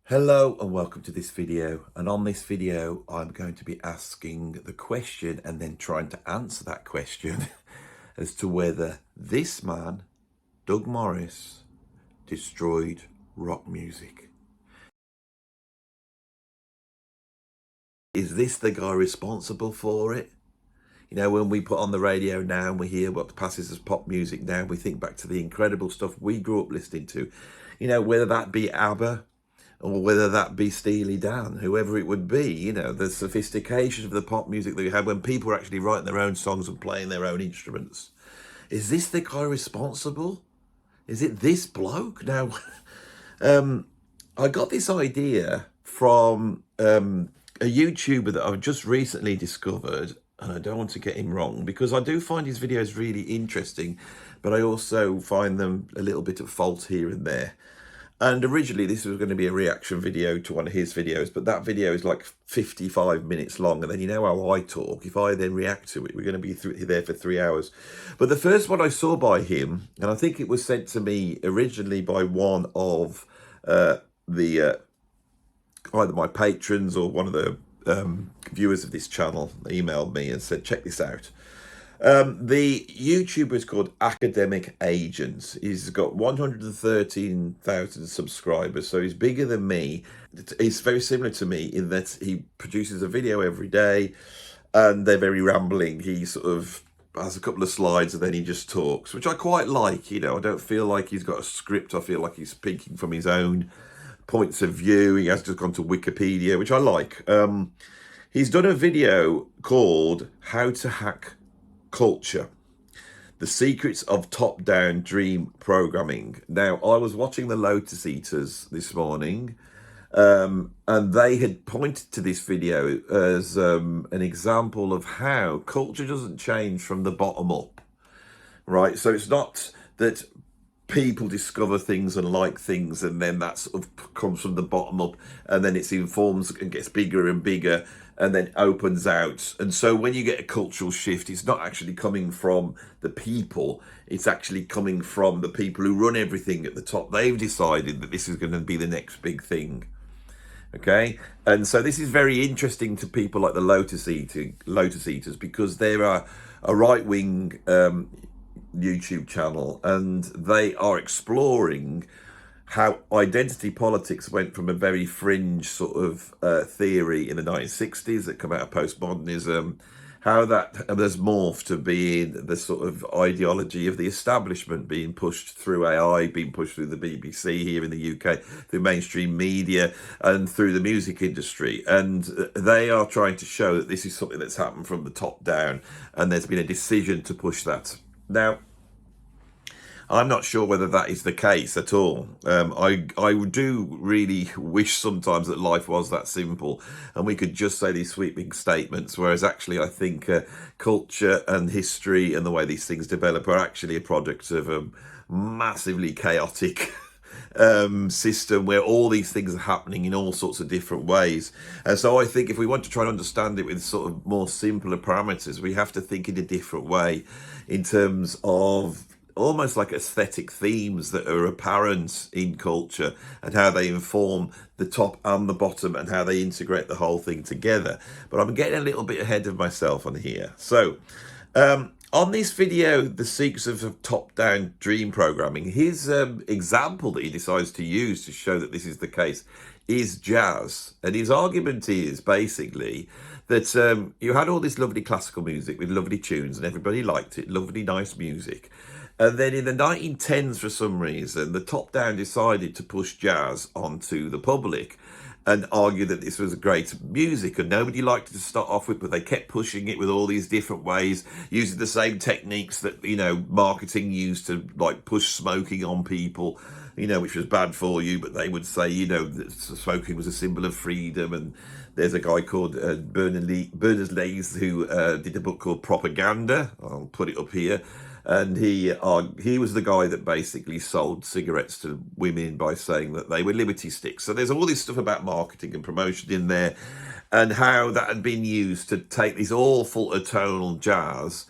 Hello and welcome to this video, and on this video I'm going to be asking the question and then trying to answer that question as to whether this man, Doug Morris, destroyed rock music. Is this the guy responsible for it? You know, when we put on the radio now and we hear what passes as pop music now, we think back to the incredible stuff we grew up listening to. You know, whether that be ABBA, or whether that be Steely Dan, whoever it would be, you know, the sophistication of the pop music that we had when people were actually writing their own songs and playing their own instruments. Is this the guy responsible? Is it this bloke? Now, I got this idea from a YouTuber that I've just recently discovered, and I don't want to get him wrong because I do find his videos really interesting, but I also find them a little bit at fault here and there. And originally this was going to be a reaction video to one of his videos, but that video is like 55 minutes long. And then you know how I talk. If I then react to it, we're going to be there for 3 hours. But the first one I saw by him, and I think it was sent to me originally by one of either my patrons or one of the viewers of this channel, they emailed me and said, check this out. The YouTuber is called Academic Agents. He's got 113,000 subscribers, so he's bigger than me. He's very similar to me in that he produces a video every day, and they're very rambling. He sort of has a couple of slides and then he just talks, which I quite like. You know, I don't feel like he's got a script. I feel like he's speaking from his own points of view. He has just gone to Wikipedia, which I like. He's done a video called How to Hack Culture, the secrets of top-down dream programming. Now, I was watching the Lotus Eaters this morning, and they had pointed to this video as an example of how culture doesn't change from the bottom up, right? So it's not that people discover things and like things and then that sort of comes from the bottom up and then it informs and gets bigger and bigger and then opens out. And so when you get a cultural shift, it's not actually coming from the people, it's actually coming from the people who run everything at the top. They've decided that this is going to be the next big thing. Okay, and so this is very interesting to people like the Lotus Eaters because they're a right-wing YouTube channel, and they are exploring how identity politics went from a very fringe sort of theory in the 1960s that come out of postmodernism, how that has morphed to being the sort of ideology of the establishment being pushed through AI, being pushed through the BBC here in the UK, through mainstream media and through the music industry. And they are trying to show that this is something that's happened from the top down, and there's been a decision to push that. Now, I'm not sure whether that is the case at all. I do really wish sometimes that life was that simple and we could just say these sweeping statements, whereas actually I think culture and history and the way these things develop are actually a product of a massively chaotic system where all these things are happening in all sorts of different ways. And so I think if we want to try and understand it with sort of more simpler parameters, we have to think in a different way in terms of almost like aesthetic themes that are apparent in culture and how they inform the top and the bottom and how they integrate the whole thing together. But I'm getting a little bit ahead of myself on here. So on this video, The Secrets of Top-Down Dream Programming, his example that he decides to use to show that this is the case is jazz. And his argument is basically that you had all this lovely classical music with lovely tunes and everybody liked it, lovely, nice music. And then in the 1910s, for some reason, the top down decided to push jazz onto the public and argue that this was great music and nobody liked it to start off with, but they kept pushing it with all these different ways, using the same techniques that, you know, marketing used to like push smoking on people, you know, which was bad for you, but they would say, you know, that smoking was a symbol of freedom. And there's a guy called Berners-Lee who did a book called Propaganda. I'll put it up here. And he was the guy that basically sold cigarettes to women by saying that they were liberty sticks. So there's all this stuff about marketing and promotion in there and how that had been used to take this awful atonal jazz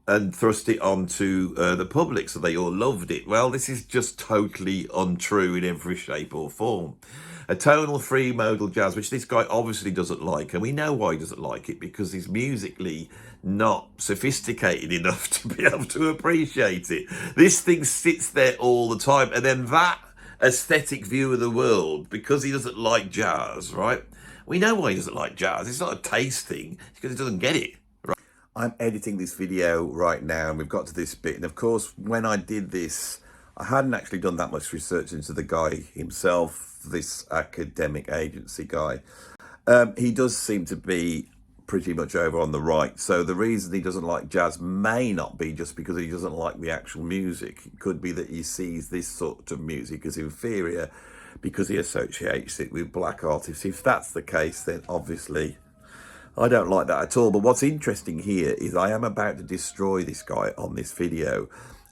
and thrust it onto the public, so they all loved it. Well, this is just totally untrue in every shape or form. A tonal free modal jazz, which this guy obviously doesn't like, and we know why he doesn't like it, because he's musically not sophisticated enough to be able to appreciate it. This thing sits there all the time, and then that aesthetic view of the world, because he doesn't like jazz, right? We know why he doesn't like jazz. It's not a taste thing, it's because he doesn't get it. I'm editing this video right now, and we've got to this bit, and of course when I did this, I hadn't actually done that much research into the guy himself, this academic agency guy. He does seem to be pretty much over on the right, so the reason he doesn't like jazz may not be just because he doesn't like the actual music. It could be that he sees this sort of music as inferior because he associates it with black artists. If that's the case, then obviously I don't like that at all. But what's interesting here is I am about to destroy this guy on this video,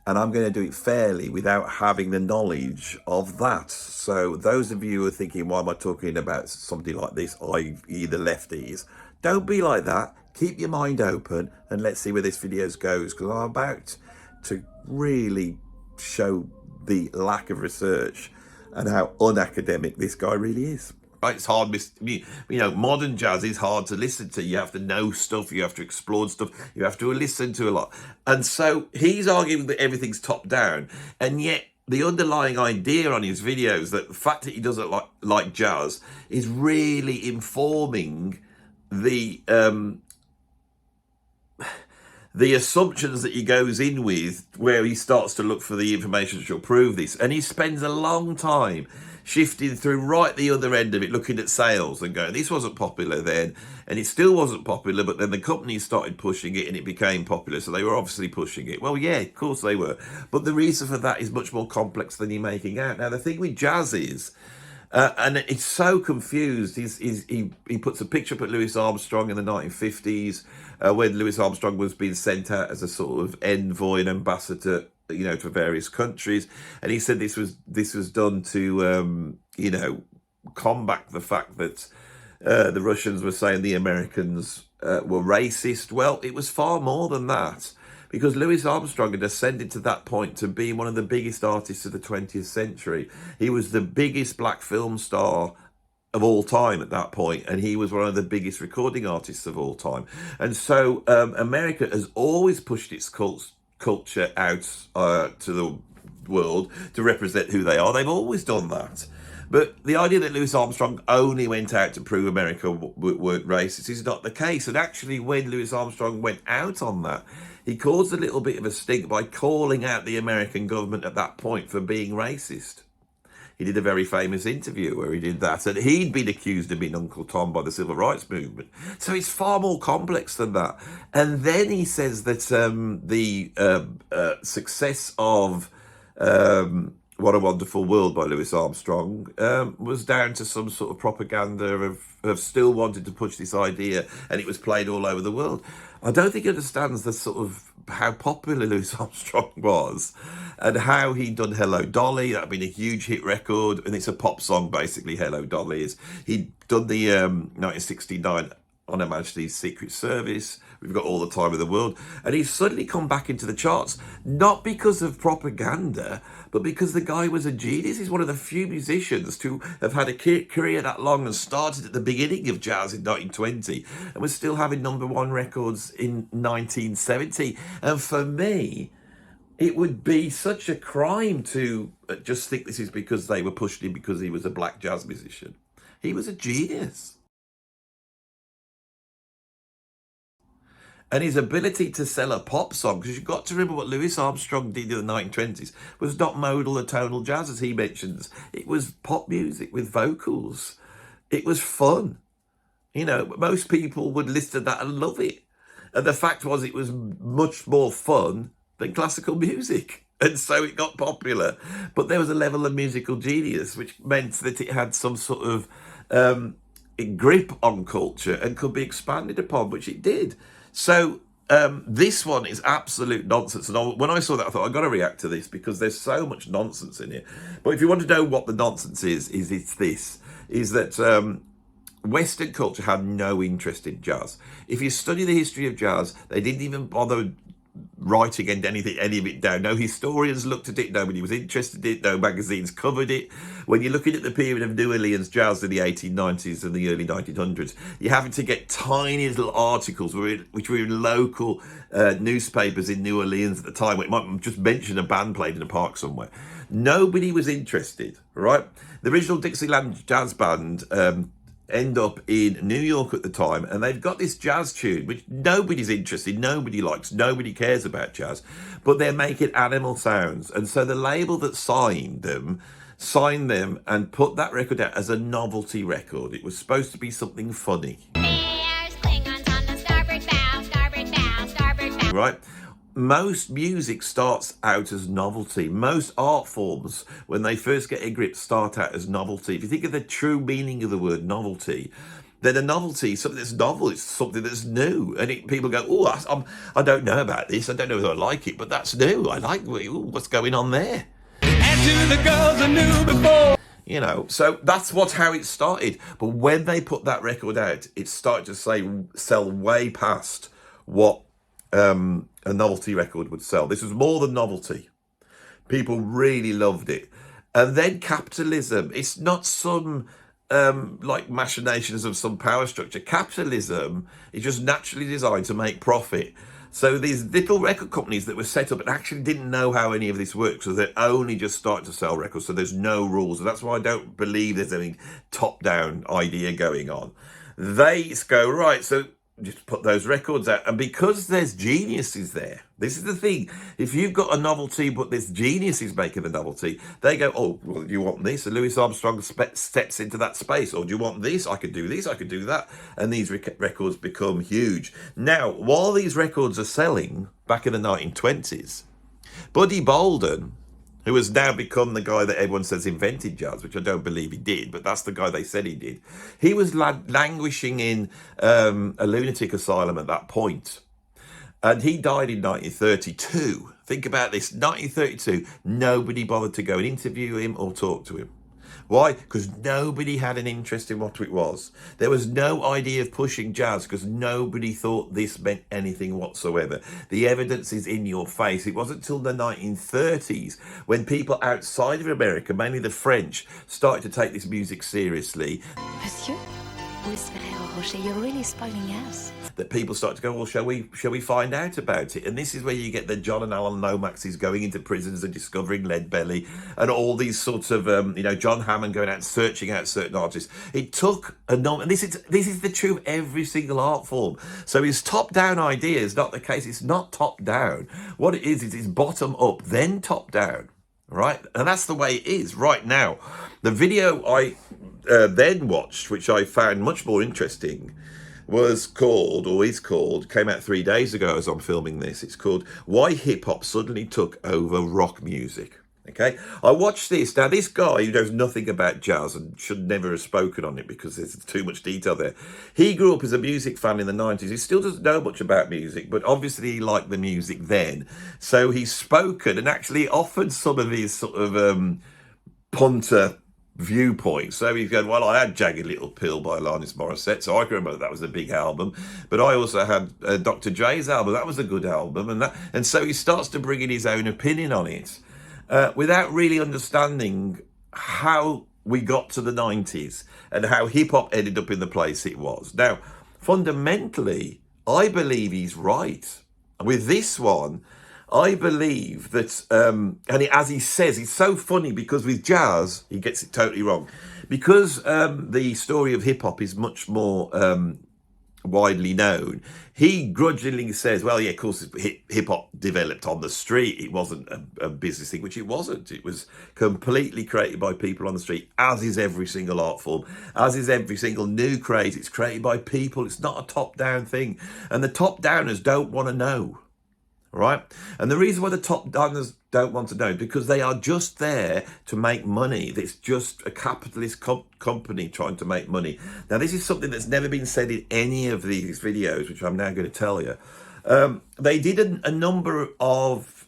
and I'm going to do it fairly without having the knowledge of that. So those of you who are thinking, why am I talking about somebody like this, i.e. the lefties, don't be like that. Keep your mind open and let's see where this video goes, because I'm about to really show the lack of research and how unacademic this guy really is. It's hard, modern jazz is hard to listen to. You have to know stuff, you have to explore stuff, you have to listen to a lot. And so he's arguing that everything's top down, and yet the underlying idea on his videos, that the fact that he doesn't like jazz, is really informing the assumptions that he goes in with, where he starts to look for the information to prove this. And he spends a long time shifting through right the other end of it, looking at sales and going, this wasn't popular then, and it still wasn't popular, but then the companies started pushing it and it became popular, so they were obviously pushing it. Well, yeah, of course they were. But the reason for that is much more complex than you're making out. Now, the thing with jazz is, and it's so confused, he puts a picture up at Louis Armstrong in the 1950s, when Louis Armstrong was being sent out as a sort of envoy and ambassador, to various countries, and he said this was done to combat the fact that the Russians were saying the Americans were racist. Well, it was far more than that, because Louis Armstrong had ascended to that point to be one of the biggest artists of the 20th century. He was the biggest black film star of all time at that point, and he was one of the biggest recording artists of all time. And so America has always pushed its culture out to the world to represent who they are. They've always done that. But the idea that Louis Armstrong only went out to prove America weren't racist is not the case. And actually, when Louis Armstrong went out on that, he caused a little bit of a stink by calling out the American government at that point for being racist. He did a very famous interview where he did that, and he'd been accused of being Uncle Tom by the civil rights movement. So it's far more complex than that. And then he says that the success of What a Wonderful World by Louis Armstrong was down to some sort of propaganda of still wanting to push this idea, and it was played all over the world. I don't think he understands the sort of how popular Louis Armstrong was, and how he'd done Hello Dolly. That had been a huge hit record, and it's a pop song basically, Hello Dolly is. He'd done the 1969 On Her Majesty's Secret Service, We've Got All the Time in the World, and he's suddenly come back into the charts, not because of propaganda, but because the guy was a genius. He's one of the few musicians to have had a career that long and started at the beginning of jazz in 1920 and was still having #1 records in 1970. And for me, it would be such a crime to just think this is because they were pushing him because he was a black jazz musician. He was a genius. And his ability to sell a pop song, because you've got to remember what Louis Armstrong did in the 1920s, was not modal or tonal jazz, as he mentions. It was pop music with vocals. It was fun. Most people would listen to that and love it. And the fact was, it was much more fun than classical music. And so it got popular. But there was a level of musical genius, which meant that it had some sort of grip on culture and could be expanded upon, which it did. So this one is absolute nonsense. And when I saw that, I thought, I've got to react to this because there's so much nonsense in it. But if you want to know what the nonsense is that Western culture had no interest in jazz. If you study the history of jazz, they didn't even bother writing any of it down. No historians looked at it. Nobody was interested in it. No magazines covered it. When you're looking at the period of New Orleans jazz in the 1890s and the early 1900s, you're having to get tiny little articles which were in local newspapers in New Orleans at the time. It might just mention a band played in a park somewhere. Nobody was interested, right? The original Dixieland jazz band end up in New York at the time, and they've got this jazz tune which nobody's interested, nobody likes, nobody cares about jazz, but they're making animal sounds. And so the label that signed them and put that record out as a novelty record. It was supposed to be something funny. There's Klingons on the starboard bow, starboard bow, starboard bow. Right? Most music starts out as novelty. Most art forms, when they first get a grip, start out as novelty. If you think of the true meaning of the word novelty, then a novelty, something that's novel, it's something that's new. And people go, oh, I don't know about this. I don't know whether I like it, but that's new. I like what's going on there. And to the girls I knew before. You know, so that's how it started. But when they put that record out, it started to sell way past what a novelty record would sell. This was more than novelty. People really loved it. And then capitalism, it's not some like machinations of some power structure. Capitalism is just naturally designed to make profit. So these little record companies that were set up and actually didn't know how any of this works, so they're only just starting to sell records, so there's no rules. And that's why I don't believe there's any top-down idea going on. They go, right, so just put those records out. And because there's geniuses there, this is the thing. If you've got a novelty, but there's geniuses making the novelty, they go, oh, well, do you want this? And Louis Armstrong steps into that space. Or do you want this? I could do this. I could do that. And these records become huge. Now, while these records are selling back in the 1920s, Buddy Bolden, who has now become the guy that everyone says invented jazz, which I don't believe he did, but that's the guy they said he did. He was languishing in a lunatic asylum at that point. And he died in 1932. Think about this, 1932, nobody bothered to go and interview him or talk to him. Why? Because nobody had an interest in what it was. There was no idea of pushing jazz because nobody thought this meant anything whatsoever. The evidence is in your face. It wasn't until the 1930s when people outside of America, mainly the French, started to take this music seriously. Monsieur, you're really spoiling us. That people start to go, well, shall we find out about it? And this is where you get the John and Alan Lomaxes going into prisons and discovering Leadbelly and all these sorts of, John Hammond going out and searching out certain artists. It took and this is the truth of every single art form. So his top-down idea is not the case. It's not top-down. What it is it's bottom-up, then top-down, right? And that's the way it is right now. The video I then watched, which I found much more interesting, came out 3 days ago as I'm filming this. It's called Why Hip Hop Suddenly Took Over Rock Music. Okay, I watched this. Now, this guy who knows nothing about jazz and should never have spoken on it because there's too much detail there. He grew up as a music fan in the 90s. He still doesn't know much about music, but obviously he liked the music then. So he's spoken and actually offered some of his sort of punter viewpoint. So he's going, well, I had Jagged Little Pill by Alanis Morissette, so I can remember that was a big album. But I also had Dr. Dre's album. That was a good album. And so he starts to bring in his own opinion on it without really understanding how we got to the 90s and how hip-hop ended up in the place it was. Now, fundamentally, I believe he's right. With this one, I believe that, as he says, it's so funny because with jazz, he gets it totally wrong. Because the story of hip-hop is much more widely known, he grudgingly says, well, yeah, of course, hip-hop developed on the street. It wasn't a business thing, which it wasn't. It was completely created by people on the street, as is every single art form, as is every single new craze. It's created by people. It's not a top-down thing. And the top-downers don't want to know. Right? And the reason why the top downers don't want to know is because they are just there to make money. It's just a capitalist company trying to make money. Now, this is something that's never been said in any of these videos, which I'm now going to tell you. They did a number of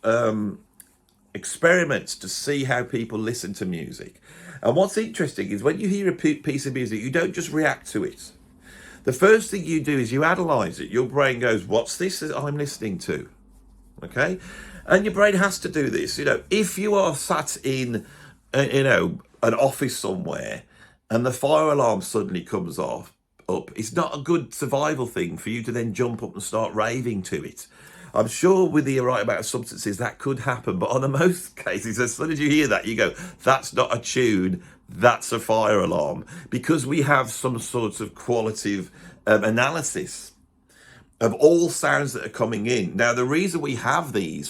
experiments to see how people listen to music. And what's interesting is when you hear a piece of music, you don't just react to it. The first thing you do is you analyse it. Your brain goes, what's this that I'm listening to? okay? And your brain has to do this. If you are sat in, an office somewhere and the fire alarm suddenly comes up, it's not a good survival thing for you to then jump up and start raving to it. I'm sure with the right amount of substances that could happen, but on the most cases, as soon as you hear that, you go, that's not a tune, that's a fire alarm. Because we have some sort of qualitative analysis of all sounds that are coming in. Now, the reason we have these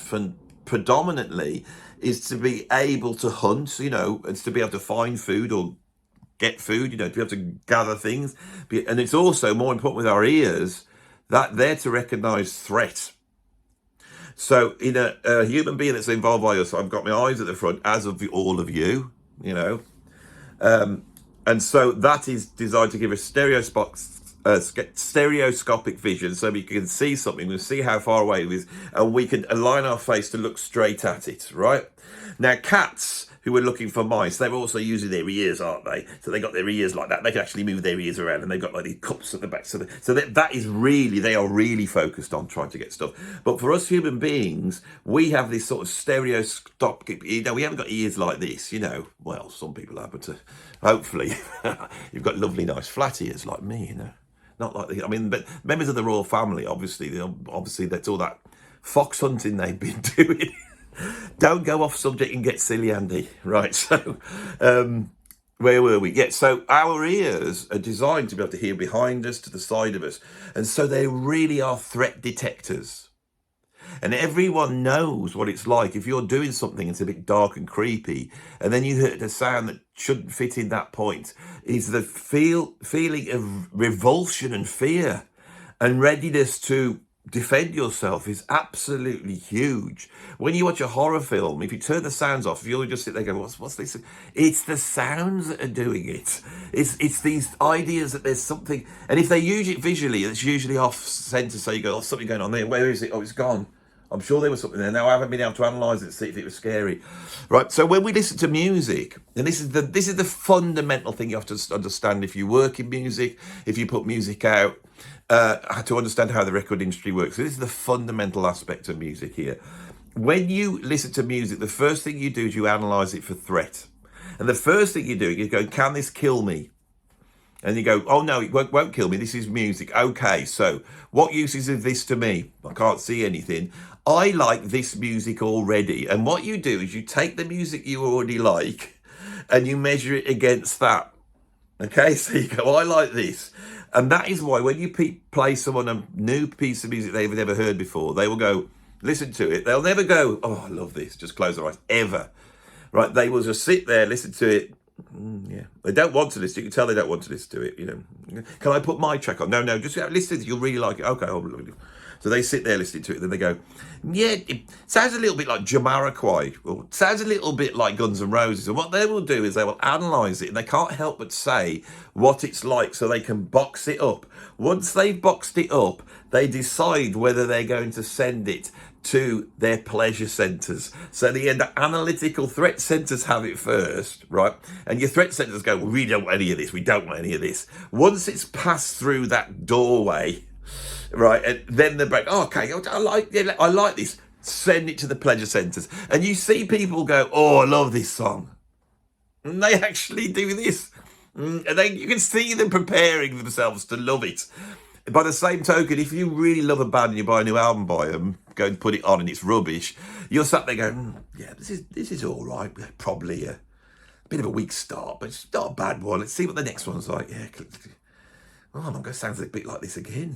predominantly is to be able to hunt, and to be able to find food or get food, to be able to gather things. And it's also more important with our ears that they're to recognize threat. So in a human being that's involved by us, I've got my eyes at the front, as of all of you, and so that is designed to give a stereoscopic vision, so we can see something, we see how far away it is, and we can align our face to look straight at it, right? Now, cats who were looking for mice, they're also using their ears, aren't they? So they got their ears like that. They can actually move their ears around, and they've got like these cups at the back. So that is really, they are really focused on trying to get stuff. But for us human beings, we have this sort of stereoscopic, we haven't got ears like this, Well, some people have, but hopefully you've got lovely, nice flat ears like me, Not like but members of the royal family, obviously that's all that fox hunting they've been doing. Don't go off subject and get silly, Andy. Right, so where were we? Yeah, so our ears are designed to be able to hear behind us, to the side of us. And so they really are threat detectors. And everyone knows what it's like if you're doing something that's a bit dark and creepy, and then you hear a sound that shouldn't fit in that point, is the feeling of revulsion and fear and readiness to defend yourself is absolutely huge. When you watch a horror film, if you turn the sounds off, you'll just sit there going, what's this? It's the sounds that are doing it. It's these ideas that there's something, and if they use it visually, it's usually off center, so you go, something going on there, where is it? Oh, it's gone. I'm sure there was something there. Now I haven't been able to analyse it to see if it was scary. Right, so when we listen to music, and this is the fundamental thing you have to understand if you work in music, if you put music out, to understand how the record industry works. So this is the fundamental aspect of music here. When you listen to music, the first thing you do is you analyse it for threat. And the first thing you do, you go, can this kill me? And you go, oh no, it won't kill me. This is music. Okay, so what use is this to me? I can't see anything. I like this music already. And what you do is you take the music you already like and you measure it against that. Okay, so you go, I like this. And that is why when you play someone a new piece of music they've never heard before, they will go, listen to it. They'll never go, oh, I love this. Just close their eyes, ever. Right, they will just sit there, listen to it. Yeah, they don't want to listen. You can tell they don't want to listen to it. Can I put my track on? No, just listen to it. You'll really like it. Okay, so they sit there listening to it. Then they go, yeah, it sounds a little bit like Jamiroquai, or it sounds a little bit like Guns N' Roses. And what they will do is they will analyse it, and they can't help but say what it's like, so they can box it up. Once they've boxed it up, they decide whether they're going to send it to their pleasure centres. So the analytical threat centres have it first, right? And your threat centres go, well, we don't want any of this, we don't want any of this. Once it's passed through that doorway, right, and then the break, oh, okay, I like this, send it to the pleasure centres. And you see people go, oh, I love this song. And they actually do this. And then you can see them preparing themselves to love it. By the same token, if you really love a band and you buy a new album by them, go and put it on and it's rubbish, you're sat there going, yeah, this is all right. Probably a bit of a weak start, but it's not a bad one. Let's see what the next one's like. Yeah, oh, I'm going to sound a bit like this again,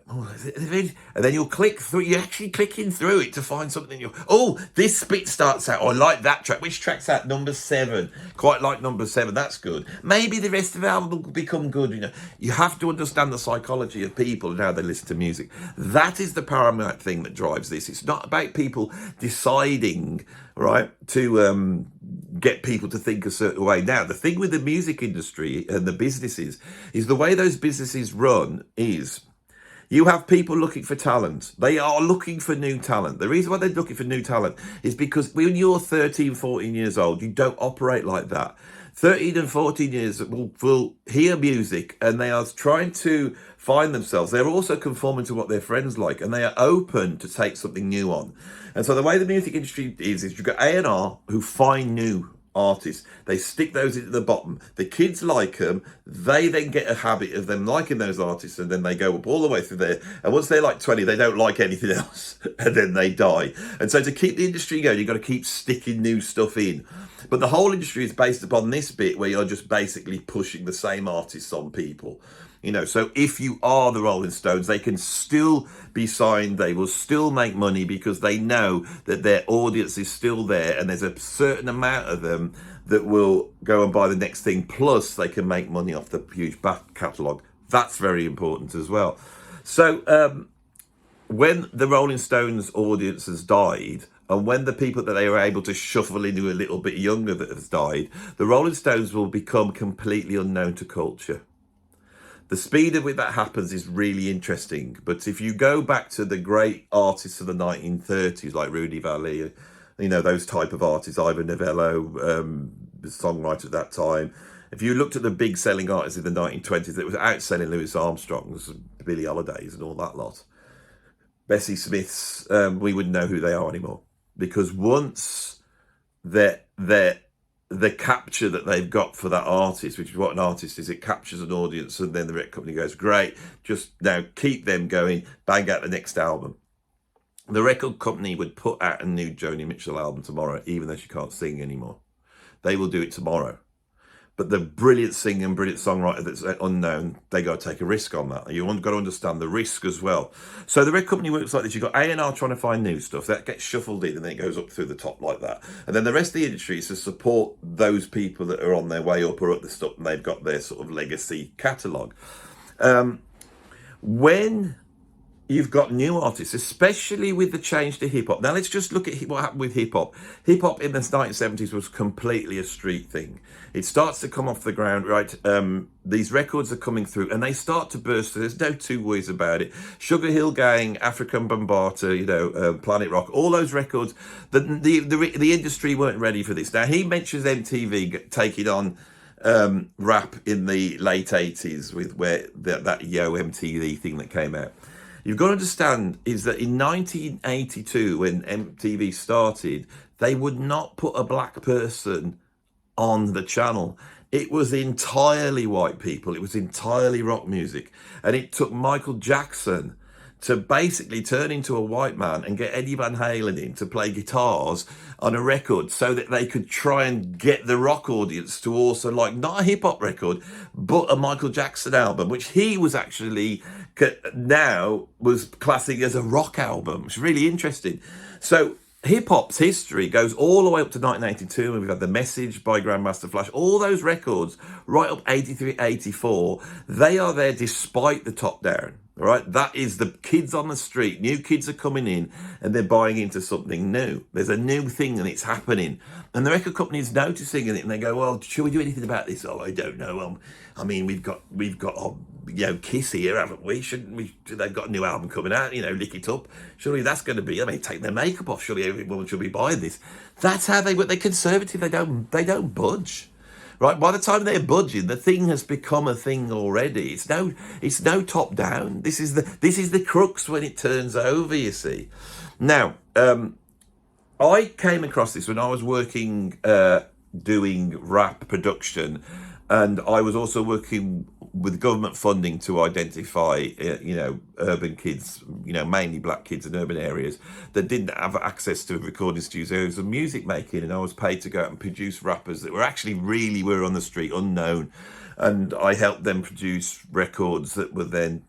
And then you'll click through, you're actually clicking through it to find something. Oh, this bit starts out, oh, I like that track. Which track's that? Number 7. Quite like number 7, that's good. Maybe the rest of the album will become good. You have to understand the psychology of people and how they listen to music. That is the paramount thing that drives this. It's not about people deciding, right, to get people to think a certain way. Now, the thing with the music industry and the businesses is the way those businesses run is, you have people looking for talent. They are looking for new talent. The reason why they're looking for new talent is because when you're 13, 14 years old, you don't operate like that. 13 and 14 years that will hear music and they are trying to find themselves. They're also conforming to what their friends like, and they are open to take something new on. And so the way the music industry is you've got A&R who find new artists. They stick those into the bottom. The kids like them. They then get a habit of them liking those artists, and then they go up all the way through there. And once they're like 20, they don't like anything else, and then they die. And so to keep the industry going, you've got to keep sticking new stuff in. But the whole industry is based upon this bit where you're just basically pushing the same artists on people. You know, so if you are the Rolling Stones, they can still be signed. They will still make money because they know that their audience is still there, and there's a certain amount of them that will go and buy the next thing. Plus, they can make money off the huge back catalogue. That's very important as well. So when the Rolling Stones audience has died, and when the people that they were able to shuffle into a little bit younger that has died, the Rolling Stones will become completely unknown to culture. The speed at which that happens is really interesting. But if you go back to the great artists of the 1930s, like Rudy Vallee, you know, those type of artists, Ivan Novello, the songwriter at that time. If you looked at the big selling artists in the 1920s, it was outselling Louis Armstrong's, Billie Holiday's and all that lot. Bessie Smith's, we wouldn't know who they are anymore. Because once the capture that they've got for that artist, which is what an artist is, it captures an audience, and then the record company goes, great, just now keep them going, bang out the next album. The record company would put out a new Joni Mitchell album tomorrow, even though she can't sing anymore. They will do it tomorrow. But the brilliant singer and brilliant songwriter that's unknown, they got to take a risk on that. You've got to understand the risk as well. So the record company works like this. You've got A&R trying to find new stuff. That gets shuffled in and then it goes up through the top like that. And then the rest of the industry is to support those people that are on their way up or up the stuff, and they've got their sort of legacy catalogue. When you've got new artists, especially with the change to hip-hop. Now, let's just look at what happened with hip-hop. Hip-hop in the 1970s was completely a street thing. It starts to come off the ground, right? These records are coming through, and they start to burst. There's no two ways about it. Sugar Hill Gang, African Bambaataa, you know, Planet Rock, all those records. The industry weren't ready for this. Now, he mentions MTV taking on rap in the late 80s with that Yo MTV thing that came out. You've got to understand is that in 1982, when MTV started, they would not put a black person on the channel. It was entirely white people. It was entirely rock music. And it took Michael Jackson to basically turn into a white man and get Eddie Van Halen in to play guitars on a record so that they could try and get the rock audience to also like not a hip-hop record, but a Michael Jackson album, which he was actually now was classing as a rock album. It's really interesting. So hip-hop's history goes all the way up to 1982, and we've had The Message by Grandmaster Flash. All those records, right up 83, 84, they are there despite the top down. All right, that is the kids on the street. New kids are coming in and they're buying into something new. There's a new thing and it's happening. And the record company is noticing it and they go, well, should we do anything about this? Oh, I don't know. I mean, we've got Kiss here, haven't we? Shouldn't we? They've got a new album coming out, you know, Lick It Up. Surely that's going to be, I mean, take their makeup off. Surely every woman should be buying this. That's how they work. They're conservative. They don't budge. Right, by the time they're budging, the thing has become a thing already. It's no top down. This is the crux when it turns over, you see. Now, I came across this when I was working doing rap production, and I was also working with government funding to identify, urban kids, mainly black kids in urban areas that didn't have access to recording studios and music making. And I was paid to go out and produce rappers that were actually were on the street, unknown. And I helped them produce records that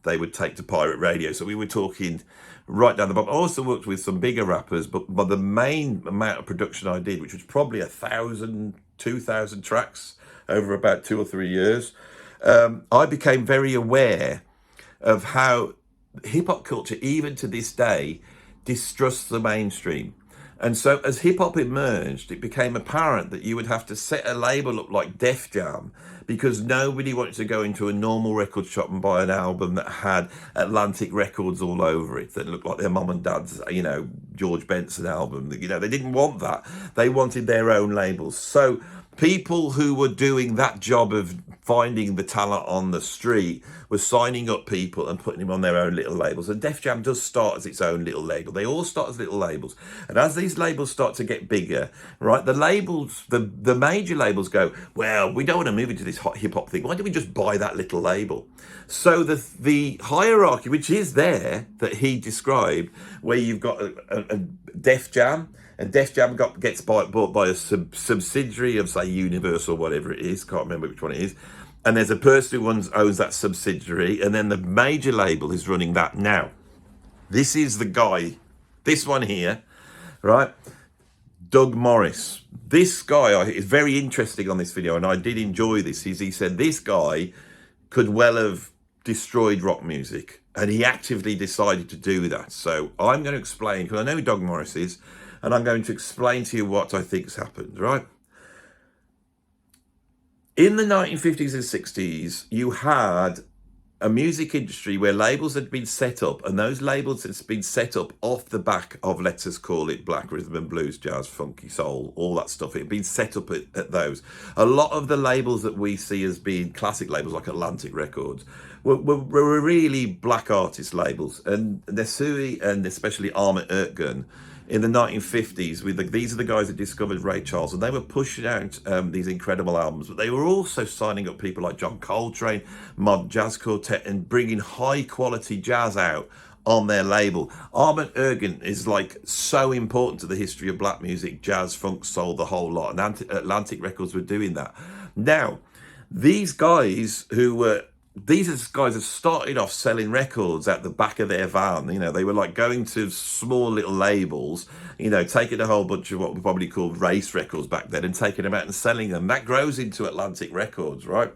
they would take to pirate radio. So we were talking right down the bottom. I also worked with some bigger rappers, but the main amount of production I did, which was probably 1,000, 2,000 tracks over about 2 or 3 years, I became very aware of how hip-hop culture, even to this day, distrusts the mainstream. And so as hip-hop emerged, it became apparent that you would have to set a label up like Def Jam because nobody wanted to go into a normal record shop and buy an album that had Atlantic Records all over it, that looked like their mum and dad's, George Benson album. They didn't want that. They wanted their own labels. So people who were doing that job of finding the talent on the street were signing up people and putting them on their own little labels. And Def Jam does start as its own little label. They all start as little labels. And as these labels start to get bigger, right, the labels, the major labels go, well, we don't want to move into this hot hip hop thing. Why don't we just buy that little label? So the hierarchy, which is there, that he described, where you've got a Def Jam, and Def Jam gets bought by a subsidiary of, say, Universal, whatever it is. Can't remember which one it is. And there's a person who owns that subsidiary, and then the major label is running that. Now, this is the guy, this one here, right? Doug Morris. This guy is very interesting on this video, and I did enjoy this. He said this guy could well have destroyed rock music, and he actively decided to do that. So I'm going to explain, because I know who Doug Morris is, and I'm going to explain to you what I think has happened, right? In the 1950s and 60s, you had a music industry where labels had been set up, and those labels had been set up off the back of, let's just call it black rhythm and blues, jazz, funky soul, all that stuff. It had been set up at those. A lot of the labels that we see as being classic labels, like Atlantic Records, were really black artist labels. And Nesui, and especially Ahmet Ertegun, in the 1950s, these are the guys that discovered Ray Charles, and they were pushing out these incredible albums, but they were also signing up people like John Coltrane, Mod Jazz Quartet, and bringing high quality jazz out on their label. Ahmet Ertegun is like so important to the history of black music, jazz, funk, soul, the whole lot, and Atlantic Records were doing that. Now, these guys have started off selling records at the back of their van. You know, they were like going to small little labels, you know, taking a whole bunch of what we probably called race records back then and taking them out and selling them. That grows into Atlantic Records, right?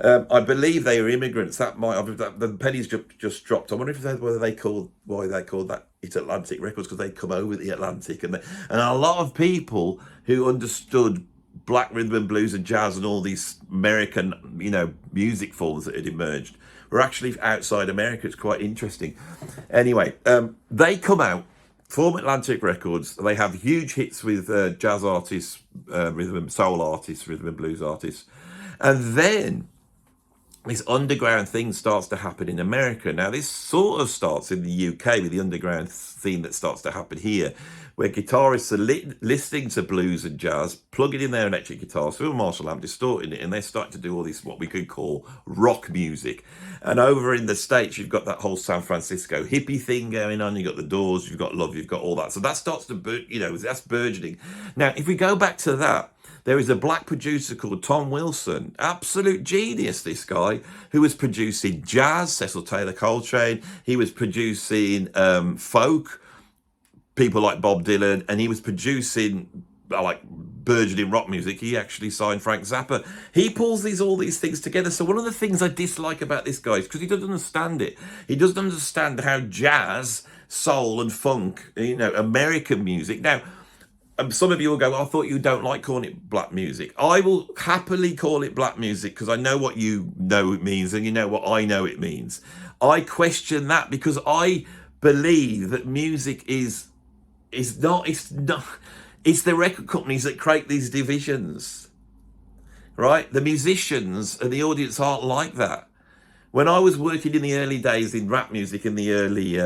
I believe they were Immigrants. That might have, the pennies just dropped. I wonder if why they called that it's Atlantic Records, because they come over the Atlantic, and a lot of people who understood black rhythm and blues and jazz and all these American, you know, music forms that had emerged were actually outside America. It's quite interesting. Anyway, they come out, form Atlantic Records. They have huge hits with jazz artists, rhythm and soul artists, rhythm and blues artists. And then this underground thing starts to happen in America. Now, this sort of starts in the UK with the underground theme that starts to happen here, where guitarists are listening to blues and jazz, plugging in their electric guitars through a Marshall amp, distorting it, and they're starting to do all this, what we could call rock music. And over in the States, you've got that whole San Francisco hippie thing going on. You've got the Doors, you've got Love, you've got all that. So that starts to, you know, that's burgeoning. Now, if we go back to that, there is a black producer called Tom Wilson, absolute genius, this guy, who was producing jazz, Cecil Taylor Coltrane. He was producing folk, people like Bob Dylan, and he was producing like burgeoning rock music. He actually signed Frank Zappa. He pulls all these things together. So one of the things I dislike about this guy is because he doesn't understand it. He doesn't understand how jazz, soul, and funk, you know, American music. Now, some of you will go, I thought you don't like calling it black music. I will happily call it black music because I know what you know it means, and you know what I know it means. I question that because I believe that music is not, it's the record companies that create these divisions, right? The musicians and the audience aren't like that. When I was working in the early days in rap music in the early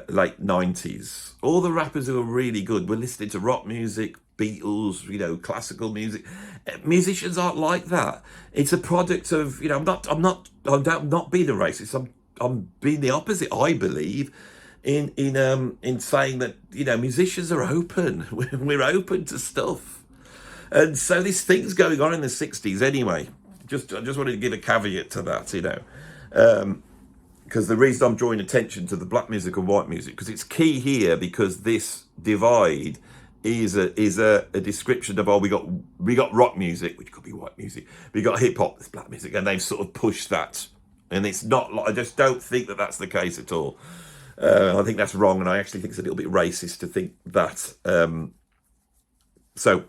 late 90s, all the rappers who were really good were listening to rock music, Beatles, you know, classical music. Musicians aren't like that. It's a product of, you know, I'm not being a racist. I'm being the opposite, I believe, in saying that, you know, musicians are open. We're open to stuff. And so this thing's going on in the 60s anyway. I just wanted to give a caveat to that, you know. Because the reason I'm drawing attention to the black music and white music, because it's key here, because this divide is a description of, we got rock music, which could be white music. We got hip hop, that's black music, and they've sort of pushed that. And it's not like, I just don't think that that's the case at all. I think that's wrong, and I actually think it's a little bit racist to think that. So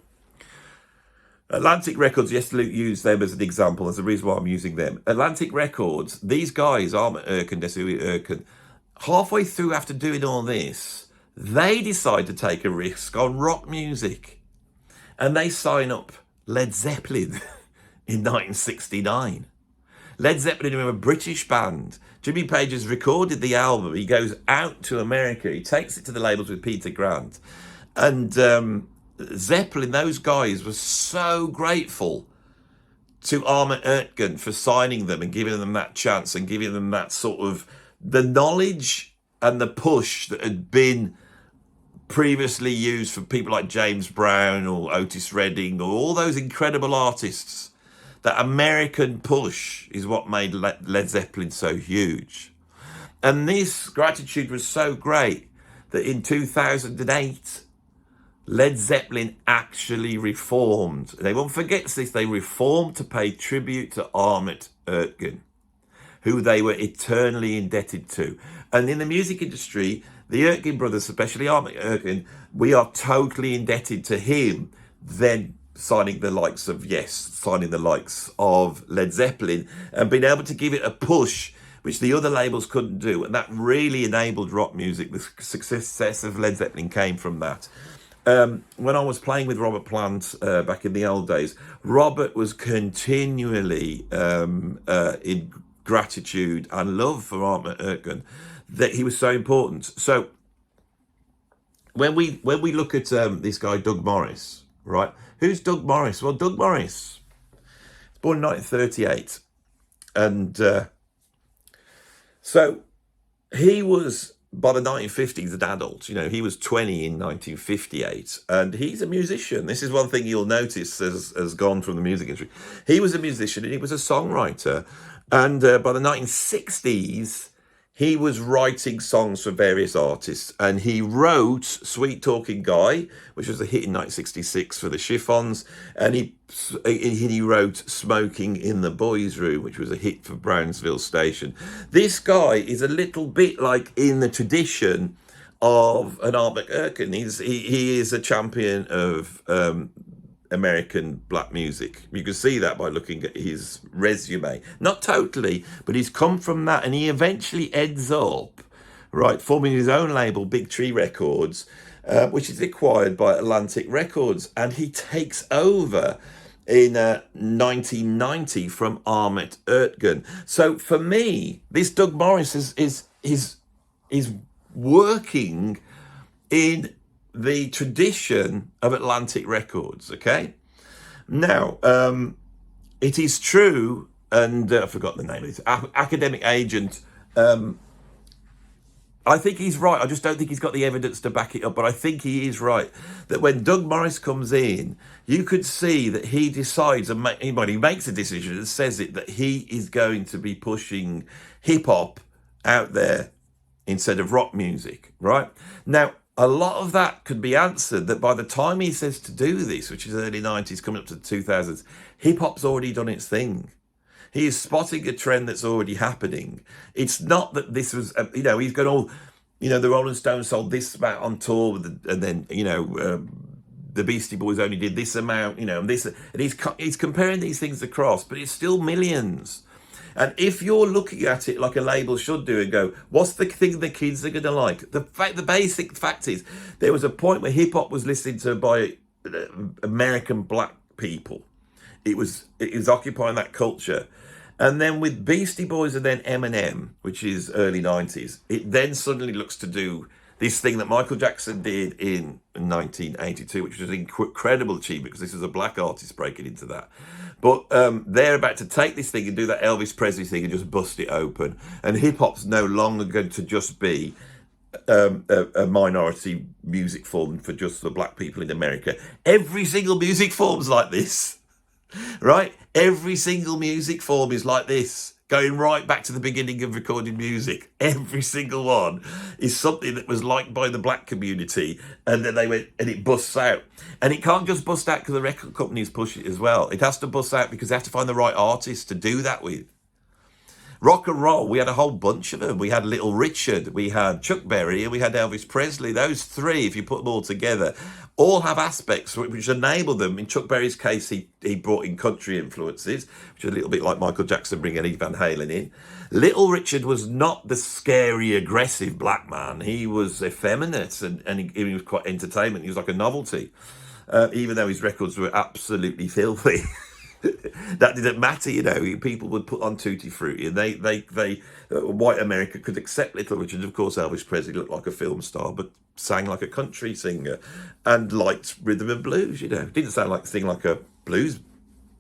Atlantic Records, yes, use them as an example, as the reason why I'm using them. Atlantic Records, these guys, Ahmet Ertegun, Desui Ertegun, halfway through after doing all this, they decide to take a risk on rock music. And they sign up Led Zeppelin in 1969. Led Zeppelin were a British band. Jimmy Page has recorded the album. He goes out to America. He takes it to the labels with Peter Grant. And Zeppelin, those guys were so grateful to Armand Ertgen for signing them and giving them that chance and giving them that sort of the knowledge and the push that had been previously used for people like James Brown or Otis Redding or all those incredible artists. That American push is what made Led Zeppelin so huge. And this gratitude was so great that in 2008, Led Zeppelin actually reformed. Everyone forgets this. They reformed to pay tribute to Armand Ertgen, who they were eternally indebted to. And in the music industry, the Ertgen brothers, especially Armand Ertgen, we are totally indebted to him then signing the likes of Led Zeppelin and being able to give it a push which the other labels couldn't do. And that really enabled rock music. The success of Led Zeppelin came from that. When I was playing with Robert Plant back in the old days, Robert was continually in gratitude and love for Armand Ertgen, that he was so important. So when we look at this guy Doug Morris, right? Who's Doug Morris? Well, Doug Morris was born in 1938, and so he was, by the 1950s, an adult. You know, he was 20 in 1958, and he's a musician. This is one thing you'll notice has gone from the music industry. He was a musician and he was a songwriter, and by the 1960s, he was writing songs for various artists, and he wrote Sweet Talking Guy, which was a hit in 1966 for the Chiffons, and he wrote Smoking in the Boys' Room, which was a hit for Brownsville Station. This guy is a little bit like in the tradition of an Armand Ertgen. He is a champion of American black music. You can see that by looking at his resume. Not totally, but he's come from that, and he eventually ends up, right, forming his own label, Big Tree Records, which is acquired by Atlantic Records, and he takes over in 1990 from Armand Ertgen. So for me, this Doug Morris is working in the tradition of Atlantic Records, okay? Now, it is true, and I forgot the name of this, academic agent, I think he's right. I just don't think he's got the evidence to back it up, but I think he is right, that when Doug Morris comes in, you could see that he decides, and he makes a decision and says it, that he is going to be pushing hip-hop out there instead of rock music, right? Now, a lot of that could be answered that by the time he says to do this, which is early 90s, coming up to the 2000s, hip-hop's already done its thing. He is spotting a trend that's already happening. It's not that this was, he's going, oh, the Rolling Stones sold this amount on tour, and then, the Beastie Boys only did this amount, and this, and he's comparing these things across, but it's still millions. And if you're looking at it like a label should do and go, what's the thing the kids are going to like? The basic fact is, there was a point where hip hop was listened to by American black people. It was occupying that culture. And then with Beastie Boys and then Eminem, which is early 90s, it then suddenly looks to do this thing that Michael Jackson did in 1982, which was an incredible achievement because this was a black artist breaking into that. But they're about to take this thing and do that Elvis Presley thing and just bust it open. And hip-hop's no longer going to just be a minority music form for just the black people in America. Every single music form's like this, right? Every single music form is like this, going right back to the beginning of recorded music. Every single one is something that was liked by the black community, and then they went and it busts out. And it can't just bust out because the record companies push it as well. It has to bust out because they have to find the right artists to do that with. Rock and roll, we had a whole bunch of them. We had Little Richard, we had Chuck Berry, and we had Elvis Presley. Those three, if you put them all together, all have aspects which enable them. In Chuck Berry's case, he brought in country influences, which is a little bit like Michael Jackson bringing Eddie Van Halen in. Little Richard was not the scary, aggressive black man. He was effeminate, and he was quite entertainment. He was like a novelty. even though his records were absolutely filthy. That didn't matter, you know. People would put on Tutti Frutti, and they white America could accept Little Richard. Of course, Elvis Presley looked like a film star, but sang like a country singer and liked rhythm and blues. You know, didn't sing like a blues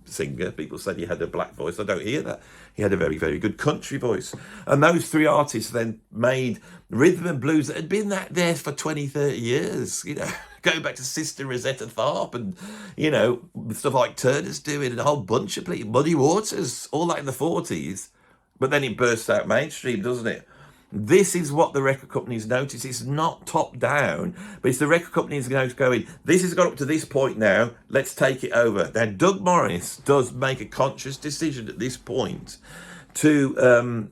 singer. People said he had a black voice. I don't hear that. He had a very, very good country voice. And those three artists then made rhythm and blues that had been there for 20, 30 years, you know, going back to Sister Rosetta Tharpe and, you know, stuff like Turner's doing and a whole bunch of people, Muddy Waters, all that in the 40s. But then it bursts out mainstream, doesn't it? This is what the record companies notice. It's not top down, but it's the record companies going, this has got up to this point now, let's take it over. Now, Doug Morris does make a conscious decision at this point to,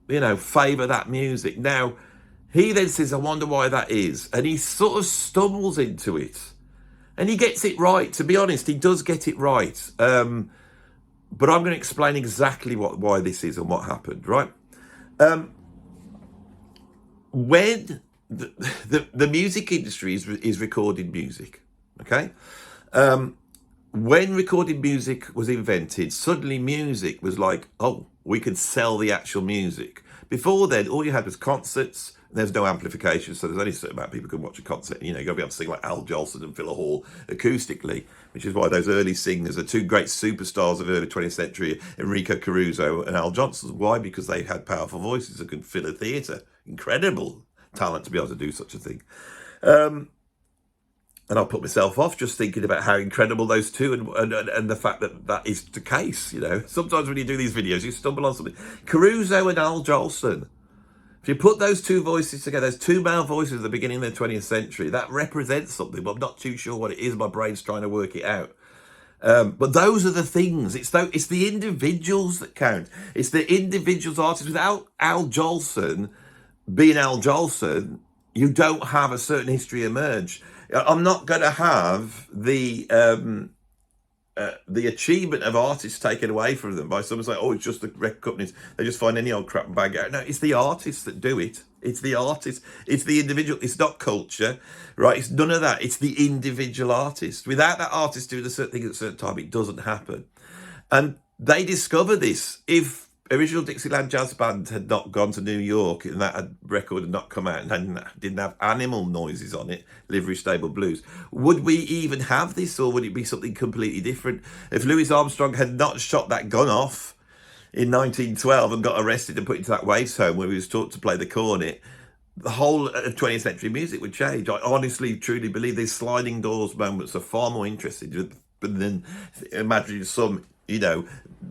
you know, favour that music. Now, he then says, I wonder why that is. And he sort of stumbles into it. And he gets it right. To be honest, he does get it right. But I'm going to explain exactly why this is and what happened, right? When the music industry is recording music, okay? When recorded music was invented, suddenly music was like, oh, we could sell the actual music. Before then, all you had was concerts. There's no amplification, so there's only a certain amount of people who can watch a concert. You know, you've got to be able to sing like Al Jolson and fill a hall acoustically, which is why those early singers are two great superstars of the early 20th century, Enrico Caruso and Al Jolson. Why? Because they had powerful voices that could fill a theatre. Incredible talent to be able to do such a thing. And I'll put myself off just thinking about how incredible those two and the fact that that is the case, you know. Sometimes when you do these videos, you stumble on something. Caruso and Al Jolson. If you put those two voices together, those two male voices at the beginning of the 20th century, that represents something, but I'm not too sure what it is. My brain's trying to work it out. But those are the things. It's the individuals that count. It's the individuals artists. Without Al Jolson being Al Jolson, you don't have a certain history emerge. I'm not going to have the achievement of artists taken away from them by someone saying, oh, it's just the record companies, they just find any old crap and bang it out. No, it's the artists that do it. It's the artists. It's the individual. It's not culture, right? It's none of that. It's the individual artist. Without that artist doing a certain thing at a certain time, it doesn't happen. And they discover this. If Original Dixieland Jazz Band had not gone to New York and that record had not come out and didn't have animal noises on it, Livery Stable Blues, would we even have this, or would it be something completely different? If Louis Armstrong had not shot that gun off in 1912 and got arrested and put into that waif's home where he was taught to play the cornet, the whole of 20th century music would change. I honestly, truly believe these sliding doors moments are far more interesting than imagining some, you know,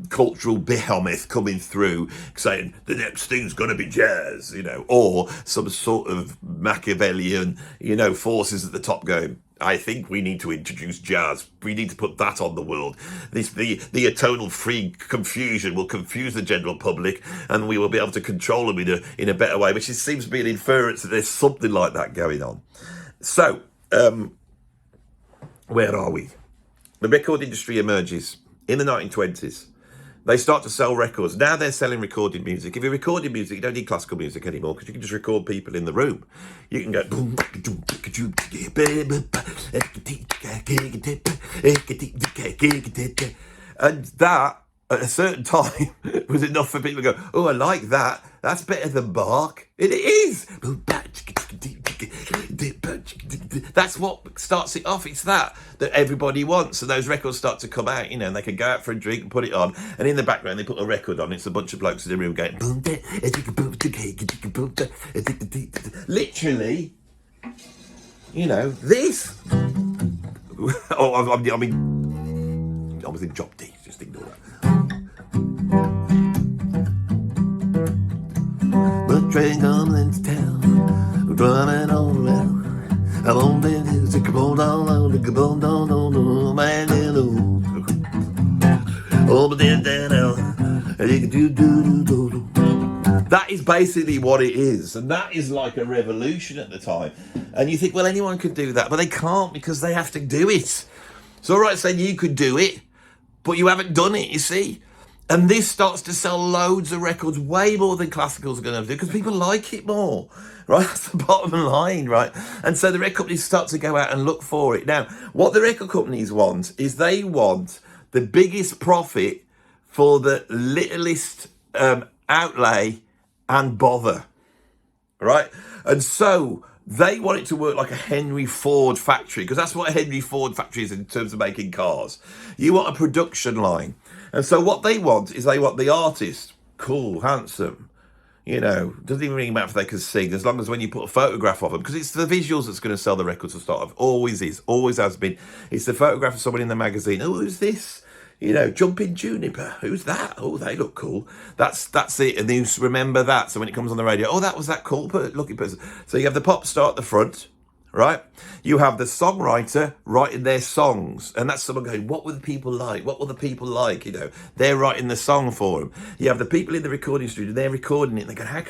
cultural behemoth coming through saying the next thing's going to be jazz, you know, or some sort of Machiavellian, you know, forces at the top going, I think we need to introduce jazz. We need to put that on the world. The atonal free confusion will confuse the general public and we will be able to control them in a better way, which seems to be an inference that there's something like that going on. So, where are we? The record industry emerges in the 1920s. They start to sell records. Now they're selling recorded music. If you're recording music, you don't need classical music anymore because you can just record people in the room. You can go... And that, at a certain time, was enough for people to go, oh, I like that. That's better than Bach. It is. That's what starts it off. It's that everybody wants. And those records start to come out, you know, and they can go out for a drink and put it on. And in the background, they put a record on. It's a bunch of blokes in the room going, literally, you know, this. Oh, I mean, I was in drop D. Just ignore that. But train comes into town, drumming on well. I'm on the music, come on down, come on down, man, oh, but then that is basically what it is, and that is like a revolution at the time. And you think, well, anyone could do that, but they can't because they have to do it. It's all right saying you could do it, but you haven't done it, you see. And this starts to sell loads of records, way more than classicals are going to do, because people like it more, right? That's the bottom line, right? And so the record companies start to go out and look for it. Now, what the record companies want is they want the biggest profit for the littlest outlay and bother, right? And so they want it to work like a Henry Ford factory, because that's what a Henry Ford factory is in terms of making cars. You want a production line. And so what they want is they want the artist, cool, handsome, doesn't even really matter if they can sing, as long as when you put a photograph of them, because it's the visuals that's going to sell the records to start off. Always is, always has been. It's the photograph of someone in the magazine. Oh, who's this? Jumping Juniper. Who's that? Oh, they look cool. That's it. And you remember that. So when it comes on the radio, oh, that was that cool looking person. So you have the pop star at the front, right? You have the songwriter writing their songs, and that's someone going, what will the people like? What will the people like? They're writing the song for them. You have the people in the recording studio, they're recording it, and they go, how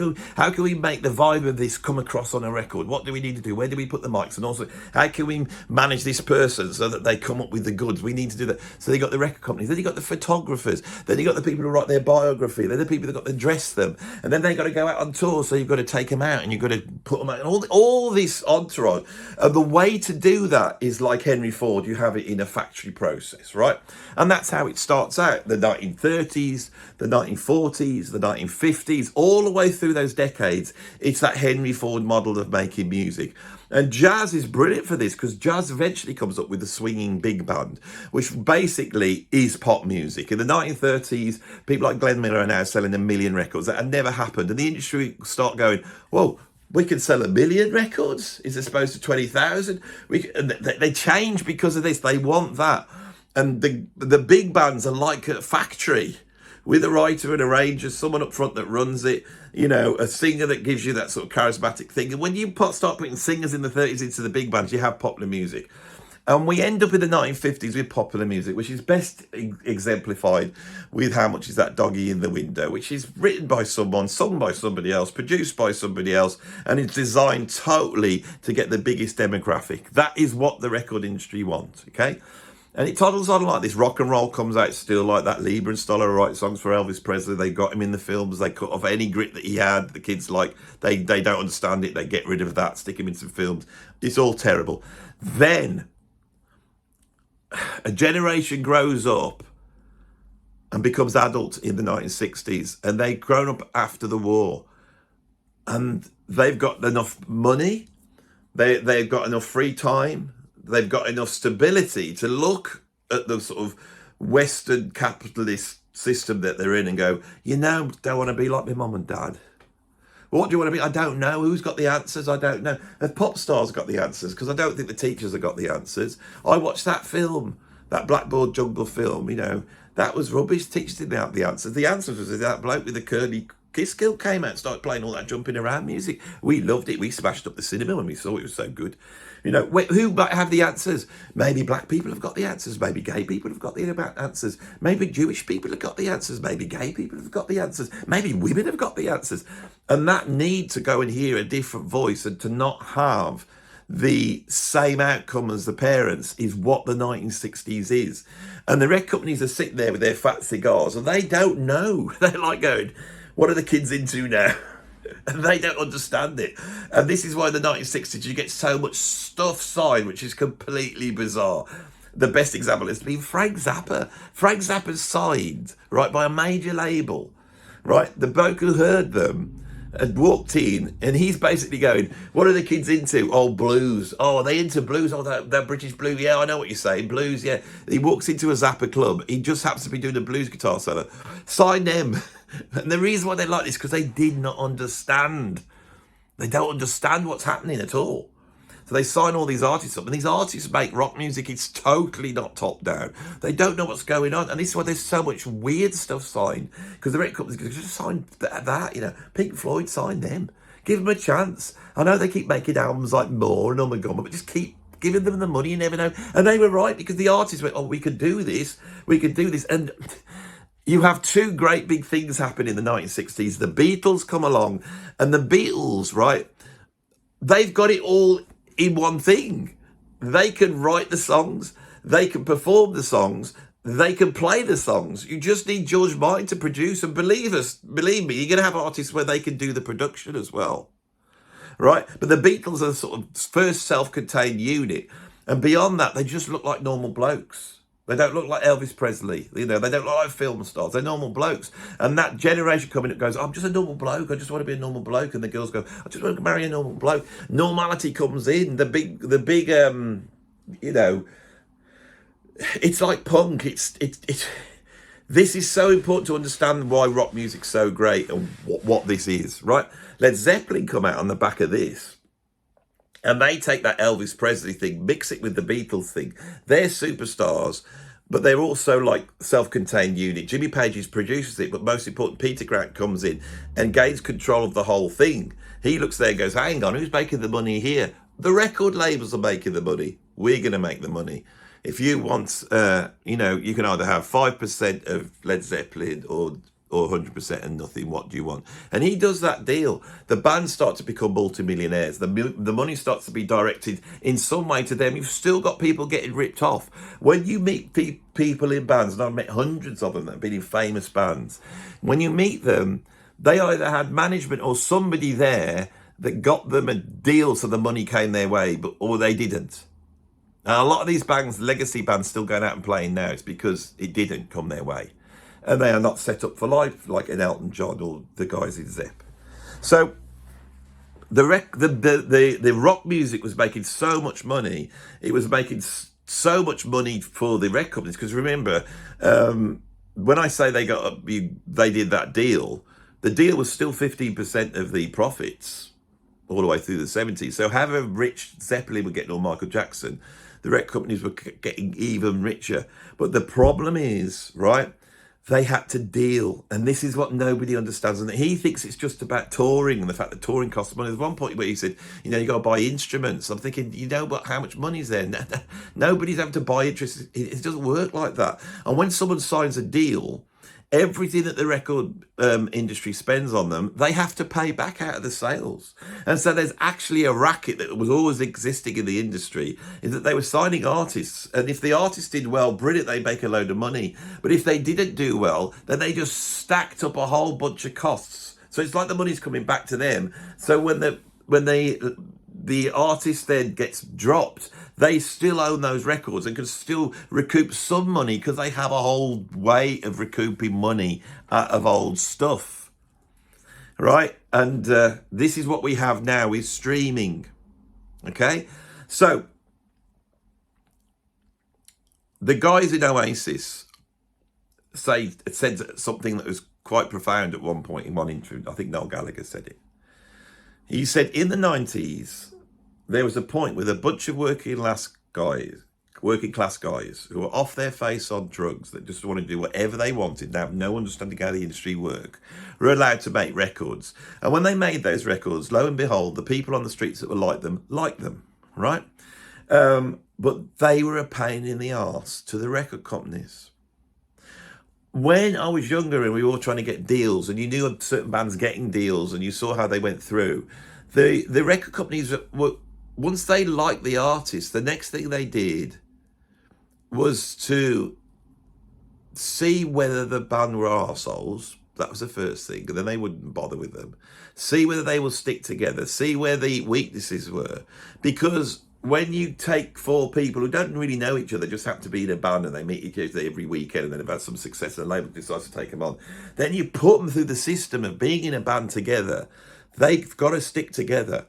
can we make the vibe of this come across on a record? What do we need to do? Where do we put the mics? And also, how can we manage this person so that they come up with the goods? We need to do that. So they got the record companies, then you got the photographers, then you got the people who write their biography, then the people that got to dress them, and then they got to go out on tour, so you've got to take them out, and you've got to put them out, and all this entourage. And the way to do that is like Henry Ford, you have it in a factory process, right? And that's how it starts out. The 1930s, the 1940s, the 1950s, all the way through those decades, it's that Henry Ford model of making music. And jazz is brilliant for this, because jazz eventually comes up with the swinging big band, which basically is pop music. In the 1930s, people like Glenn Miller are now selling 1 million records. That had never happened. And the industry start going, whoa, we can sell 1 million records as opposed to 20,000. They change because of this. They want that. And the big bands are like a factory with a writer and arranger, someone up front that runs it, a singer that gives you that sort of charismatic thing. And when you start putting singers in the 30s into the big bands, you have popular music. And we end up in the 1950s with popular music, which is best exemplified with How Much Is That Doggy in the Window, which is written by someone, sung by somebody else, produced by somebody else, and it's designed totally to get the biggest demographic. That is what the record industry wants, okay? And it toddles on like this. Rock and roll comes out still like that. Lieber and Stoller write songs for Elvis Presley. They got him in the films. They cut off any grit that he had. The kids they don't understand it. They get rid of that, stick him into films. It's all terrible. Then a generation grows up and becomes adult in the 1960s, and they've grown up after the war, and they've got enough money, they've got enough free time, they've got enough stability to look at the sort of Western capitalist system that they're in and go, don't want to be like my mum and dad. What do you want to be? I don't know. Who's got the answers? I don't know. The pop stars got the answers, because I don't think the teachers have got the answers. I watched that film, that Blackboard Jungle film, that was rubbish. Teachers didn't have the answers. The answers was that bloke with the curly kiss skill came out and started playing all that jumping around music. We loved it. We smashed up the cinema when we saw it was so good. Who might have the answers? Maybe black people have got the answers. Maybe gay people have got the answers. Maybe Jewish people have got the answers. Maybe gay people have got the answers. Maybe women have got the answers. And that need to go and hear a different voice and to not have the same outcome as the parents is what the 1960s is. And the record companies are sitting there with their fat cigars and they don't know. They're like going, what are the kids into now? And they don't understand it. And this is why in the 1960s you get so much stuff signed, which is completely bizarre. The best example has been Frank Zappa. Frank Zappa's signed, right, by a major label, right? The bloke who heard them had walked in, and he's basically going, what are the kids into? Oh, blues. Oh, are they into blues? Oh, that British blue. Yeah, I know what you're saying. Blues, yeah. He walks into a Zappa club. He just happens to be doing a blues guitar solo. Sign them. And the reason why they like this is because they did not understand. They don't understand what's happening at all. So they sign all these artists up, and these artists make rock music. It's totally not top down. They don't know what's going on, and this is why there's so much weird stuff signed, because the record companies just sign that. Pink Floyd signed them. Give them a chance. I know they keep making albums like More and Oh My God, but just keep giving them the money. You never know. And they were right, because the artists went, oh, we could do this. We could do this. And you have two great big things happen in the 1960s. The Beatles come along, and the Beatles, right, they've got it all in one thing. They can write the songs, they can perform the songs, they can play the songs. You just need George Martin to produce, and believe me, you're going to have artists where they can do the production as well, right? But the Beatles are the sort of first self-contained unit, and beyond that, they just look like normal blokes. They don't look like Elvis Presley, they don't look like film stars. They're normal blokes. And that generation coming up goes, I'm just a normal bloke. I just want to be a normal bloke. And the girls go, I just want to marry a normal bloke. Normality comes in. The big, it's like punk. This is so important to understand why rock music's so great and what this is, right? Led Zeppelin come out on the back of this. And they take that Elvis Presley thing, mix it with the Beatles thing. They're superstars, but they're also like self-contained unit. Jimmy Page produces it, but most important, Peter Grant comes in and gains control of the whole thing. He looks there and goes, hang on, who's making the money here? The record labels are making the money. We're going to make the money. If you want, you can either have 5% of Led Zeppelin or 100% and nothing. What do you want? And he does that deal. The bands start to become multimillionaires. The money starts to be directed in some way to them. You've still got people getting ripped off. When you meet people in bands, and I've met hundreds of them that have been in famous bands, when you meet them, they either had management or somebody there that got them a deal so the money came their way, or they didn't. Now, a lot of these bands, legacy bands, still going out and playing now, it's because it didn't come their way. And they are not set up for life like an Elton John or the guys in Zepp. So the rock music was making so much money. It was making so much money for the record companies. Because remember, when I say they did that deal, the deal was still 15% of the profits all the way through the 70s. So however rich Zeppelin were getting, or Michael Jackson, the record companies were getting even richer. But the problem is, right, they had to deal, and this is what nobody understands. And he thinks it's just about touring and the fact that touring costs money. There's one point where he said, you got to buy instruments. I'm thinking, how much money's there? Nobody's having to buy instruments. It doesn't work like that. And when someone signs a deal, everything that the record industry spends on them, they have to pay back out of the sales. And so there's actually a racket that was always existing in the industry, is that they were signing artists. And if the artists did well, brilliant, they make a load of money. But if they didn't do well, then they just stacked up a whole bunch of costs. So it's like the money's coming back to them. So when the artist then gets dropped, they still own those records and can still recoup some money because they have a whole way of recouping money out of old stuff, right? And this is what we have now is streaming, okay? So the guys in Oasis said something that was quite profound at one point in one interview. I think Noel Gallagher said it. He said in the 90s, there was a point with a bunch of working class guys who were off their face on drugs that just wanted to do whatever they wanted and have no understanding how the industry worked, were allowed to make records. And when they made those records, lo and behold, the people on the streets that were liked them, right? But they were a pain in the arse to the record companies. When I was younger and we were all trying to get deals, and you knew of certain bands getting deals and you saw how they went through, the record companies were, once they liked the artist, the next thing they did was to see whether the band were arseholes. That was the first thing. And then they wouldn't bother with them. See whether they will stick together. See where the weaknesses were. Because when you take four people who don't really know each other, just happen to be in a band and they meet each other every weekend and then have had some success and the label decides to take them on, then you put them through the system of being in a band together. They've got to stick together.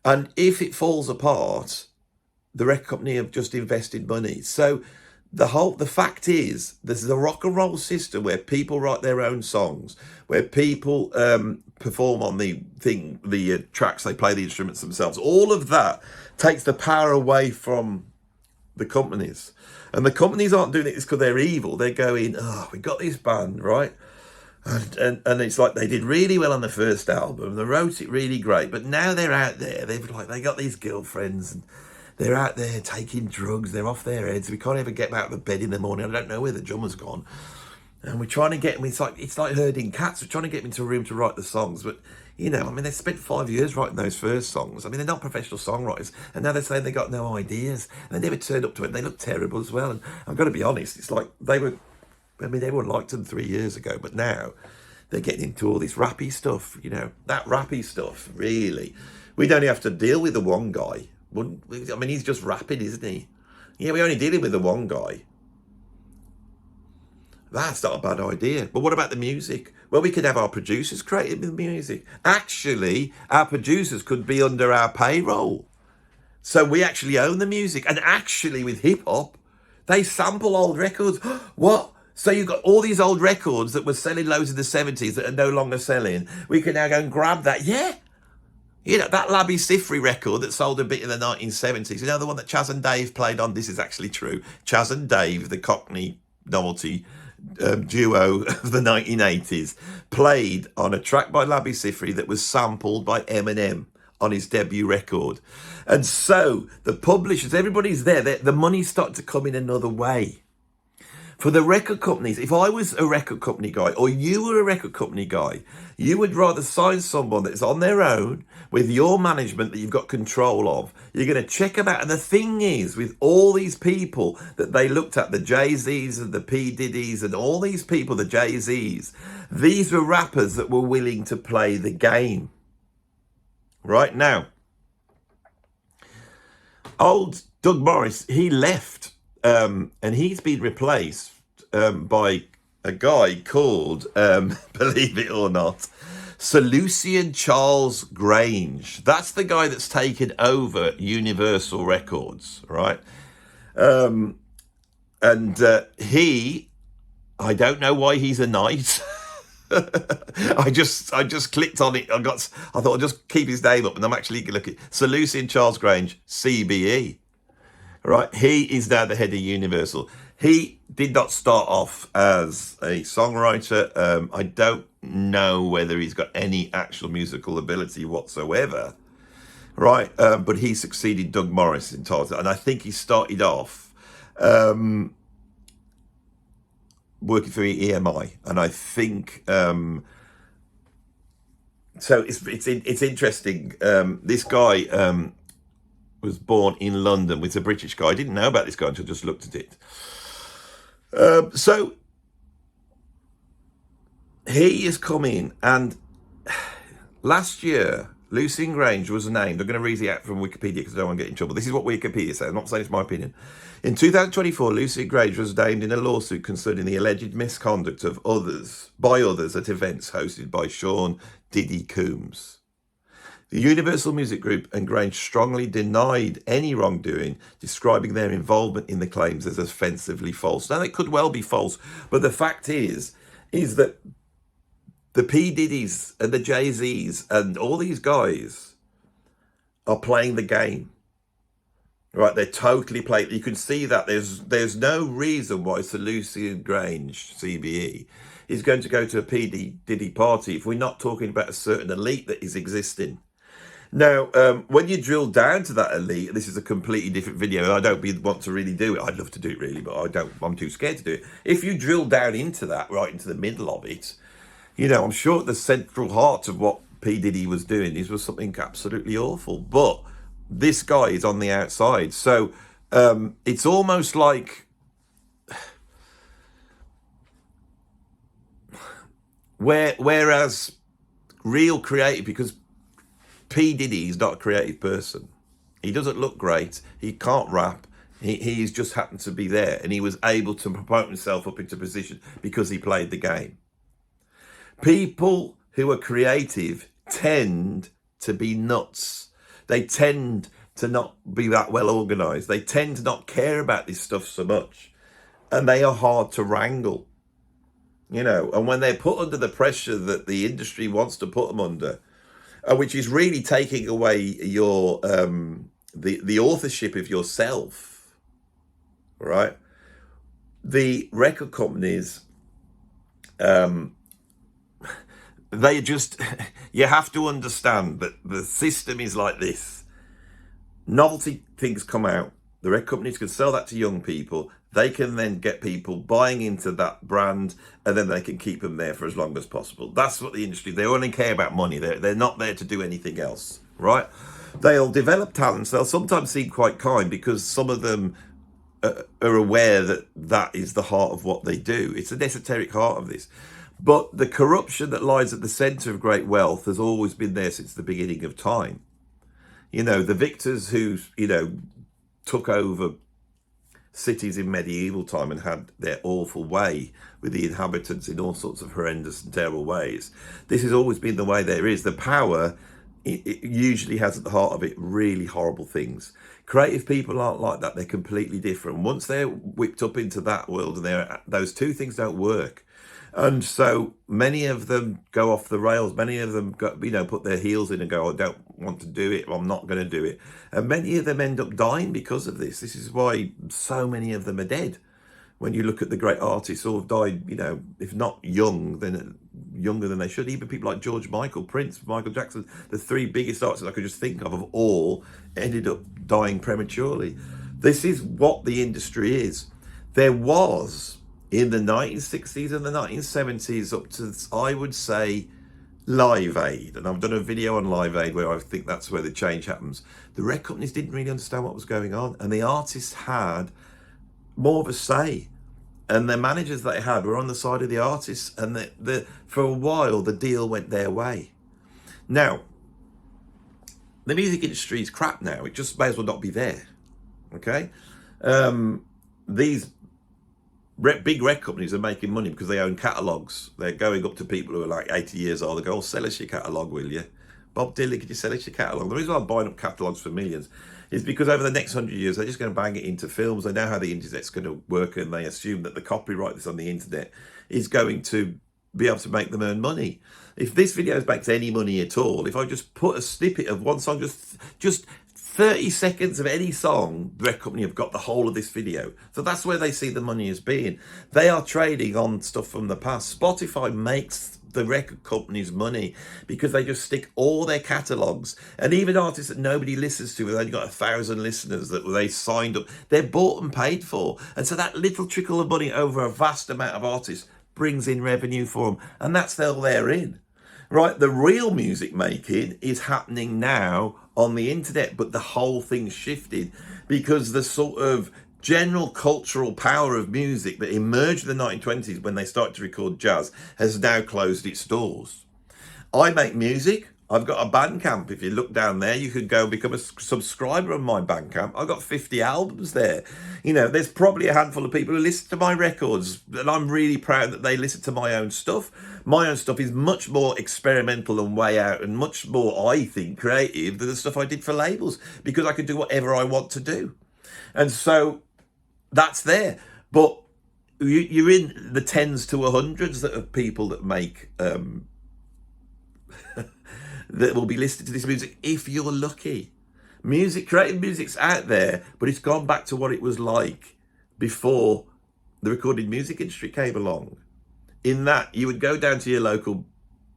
And if it falls apart, the record company have just invested money. So the fact is, there's a rock and roll system where people write their own songs, where people perform on the tracks, they play the instruments themselves. All of that takes the power away from the companies. And the companies aren't doing it because they're evil. They're going, we got this band, right? And it's like they did really well on the first album. They wrote it really great, but now they're out there. They got these girlfriends and they're out there taking drugs. They're off their heads. We can't even get them out of the bed in the morning. I don't know where the drummer's gone. And we're trying to get them, it's like herding cats. We're trying to get them into a room to write the songs. But, you know, I mean, they spent 5 years writing those first songs. I mean, they're not professional songwriters. And now they're saying they got no ideas. And they never turned up to it. They look terrible as well. And I've got to be honest, it's like they everyone liked them 3 years ago. But now they're getting into all this rappy stuff, you know. That rappy stuff, really. We'd only have to deal with the one guy. I mean, he's just rapping, isn't he? Yeah, we're only dealing with the one guy. That's not a bad idea. But what about the music? Well, we could have our producers creating the music. Actually, our producers could be under our payroll. So we actually own the music. And actually, with hip-hop, they sample old records. What? So you've got all these old records that were selling loads in the 70s that are no longer selling. We can now go and grab that. Yeah. You know, that Labby Sifri record that sold a bit in the 1970s. You know, the one that Chaz and Dave played on? This is actually true. Chaz and Dave, the Cockney novelty duo of the 1980s, played on a track by Labby Sifri that was sampled by Eminem on his debut record. And so the publishers, everybody's there. The money started to come in another way. For the record companies, if I was a record company guy or you were a record company guy, you would rather sign someone that's on their own with your management that you've got control of. You're going to check them out. And the thing is, with all these people that they looked at, the Jay-Z's and the P. Diddy's and all these people, the Jay-Z's, these were rappers that were willing to play the game. Right now, old Doug Morris, he left. And he's been replaced by a guy called, believe it or not, Sir Lucian Charles Grange. That's the guy that's taken over Universal Records, right? I don't know why he's a knight. I just clicked on it. I thought I'll just keep his name up, and I'm actually looking. Sir Lucian Charles Grange, CBE. Right, he is now the head of Universal. He did not start off as a songwriter. I don't know whether he's got any actual musical ability whatsoever. Right, but he succeeded Doug Morris in Tarzan, and I think he started off working for EMI, and I think so. It's interesting. This guy. Was born in London with a British guy. I didn't know about this guy until I just looked at it. So he is coming, and last year, Lucian Grange was named. I'm going to read it out from Wikipedia because I don't want to get in trouble. This is what Wikipedia says. I'm not saying it's my opinion. In 2024, Lucian Grange was named in a lawsuit concerning the alleged misconduct of others at events hosted by Sean Diddy Coombs. The Universal Music Group and Grange strongly denied any wrongdoing, describing their involvement in the claims as offensively false. Now, it could well be false, but the fact is that the P. Diddy's and the Jay-Z's and all these guys are playing the game. Right, they're totally playing. You can see that there's no reason why Sir Lucian Grange, CBE, is going to go to a P. Diddy party if we're not talking about a certain elite that is existing. Now, when you drill down to that elite, this is a completely different video, and I don't want to really do it. I'd love to do it really, but I'm too scared to do it. If you drill down into that, right into the middle of it, you know, I'm sure the central heart of what P. Diddy was doing was something absolutely awful. But this guy is on the outside. So it's almost like whereas real creative, because P. Diddy is not a creative person. He doesn't look great. He can't rap. He's just happened to be there, and he was able to promote himself up into position because he played the game. People who are creative tend to be nuts. They tend to not be that well organised. They tend to not care about this stuff so much, and they are hard to wrangle. You know, and when they're put under the pressure that the industry wants to put them under, which is really taking away your the authorship of yourself, right? The record companies, they just, you have to understand that the system is like this. Novelty things come out, the record companies can sell that to young people, they can then get people buying into that brand, and then they can keep them there for as long as possible. That's what the industry, they only care about money. They're not there to do anything else, right? They'll develop talents. They'll sometimes seem quite kind because some of them are aware that that is the heart of what they do. It's an esoteric heart of this. But the corruption that lies at the centre of great wealth has always been there since the beginning of time. You know, the victors who, you know, took over cities in medieval time and had their awful way with the inhabitants in all sorts of horrendous and terrible ways. This has always been the way there is. The power, it usually has at the heart of it really horrible things. Creative people aren't like that. They're completely different. Once they're whipped up into that world, and those two things don't work. And so many of them go off the rails. Many of them go, you know, put their heels in and go, I don't want to do it. I'm not going to do it. And many of them end up dying because of this. This is why so many of them are dead. When you look at the great artists, all have died, you know, if not young, then younger than they should. Even people like George Michael, Prince, Michael Jackson, the three biggest artists I could just think of all, ended up dying prematurely. This is what the industry is. There was, in the 1960s and the 1970s, up to, I would say, Live Aid, and I've done a video on Live Aid where I think that's where the change happens. The record companies didn't really understand what was going on, and the artists had more of a say, and the managers they had were on the side of the artists, and for a while the deal went their way. Now, the music industry is crap now. It just may as well not be there. Okay, these big record companies are making money because they own catalogues. They're going up to people who are like 80 years old. They go, oh, sell us your catalogue, will you? Bob Dylan, could you sell us your catalogue? The reason why I'm buying up catalogues for millions is because over the next 100 years, they're just going to bang it into films. They know how the internet's going to work, and they assume that the copyright that's on the internet is going to be able to make them earn money. If this video makes any money at all, if I just put a snippet of one song, just 30 seconds of any song, the record company have got the whole of this video. So that's where they see the money as being. They are trading on stuff from the past. Spotify makes the record companies money because they just stick all their catalogues, and even artists that nobody listens to, they've only got 1,000 listeners that they signed up, they're bought and paid for. And so that little trickle of money over a vast amount of artists brings in revenue for them, and that's all they're in. Right, the real music making is happening now on the internet, but the whole thing's shifted because the sort of general cultural power of music that emerged in the 1920s when they started to record jazz has now closed its doors. I make music. I've got a Bandcamp. If you look down there, you could go become a subscriber on my Bandcamp. I've got 50 albums there. You know, there's probably a handful of people who listen to my records, and I'm really proud that they listen to my own stuff. My own stuff is much more experimental and way out, and much more, I think, creative than the stuff I did for labels, because I can do whatever I want to do. And so that's there. But you're in the tens to hundreds of people that make that will be listening to this music if you're lucky. Creative music's out there, but it's gone back to what it was like before the recorded music industry came along. In that you would go down to your local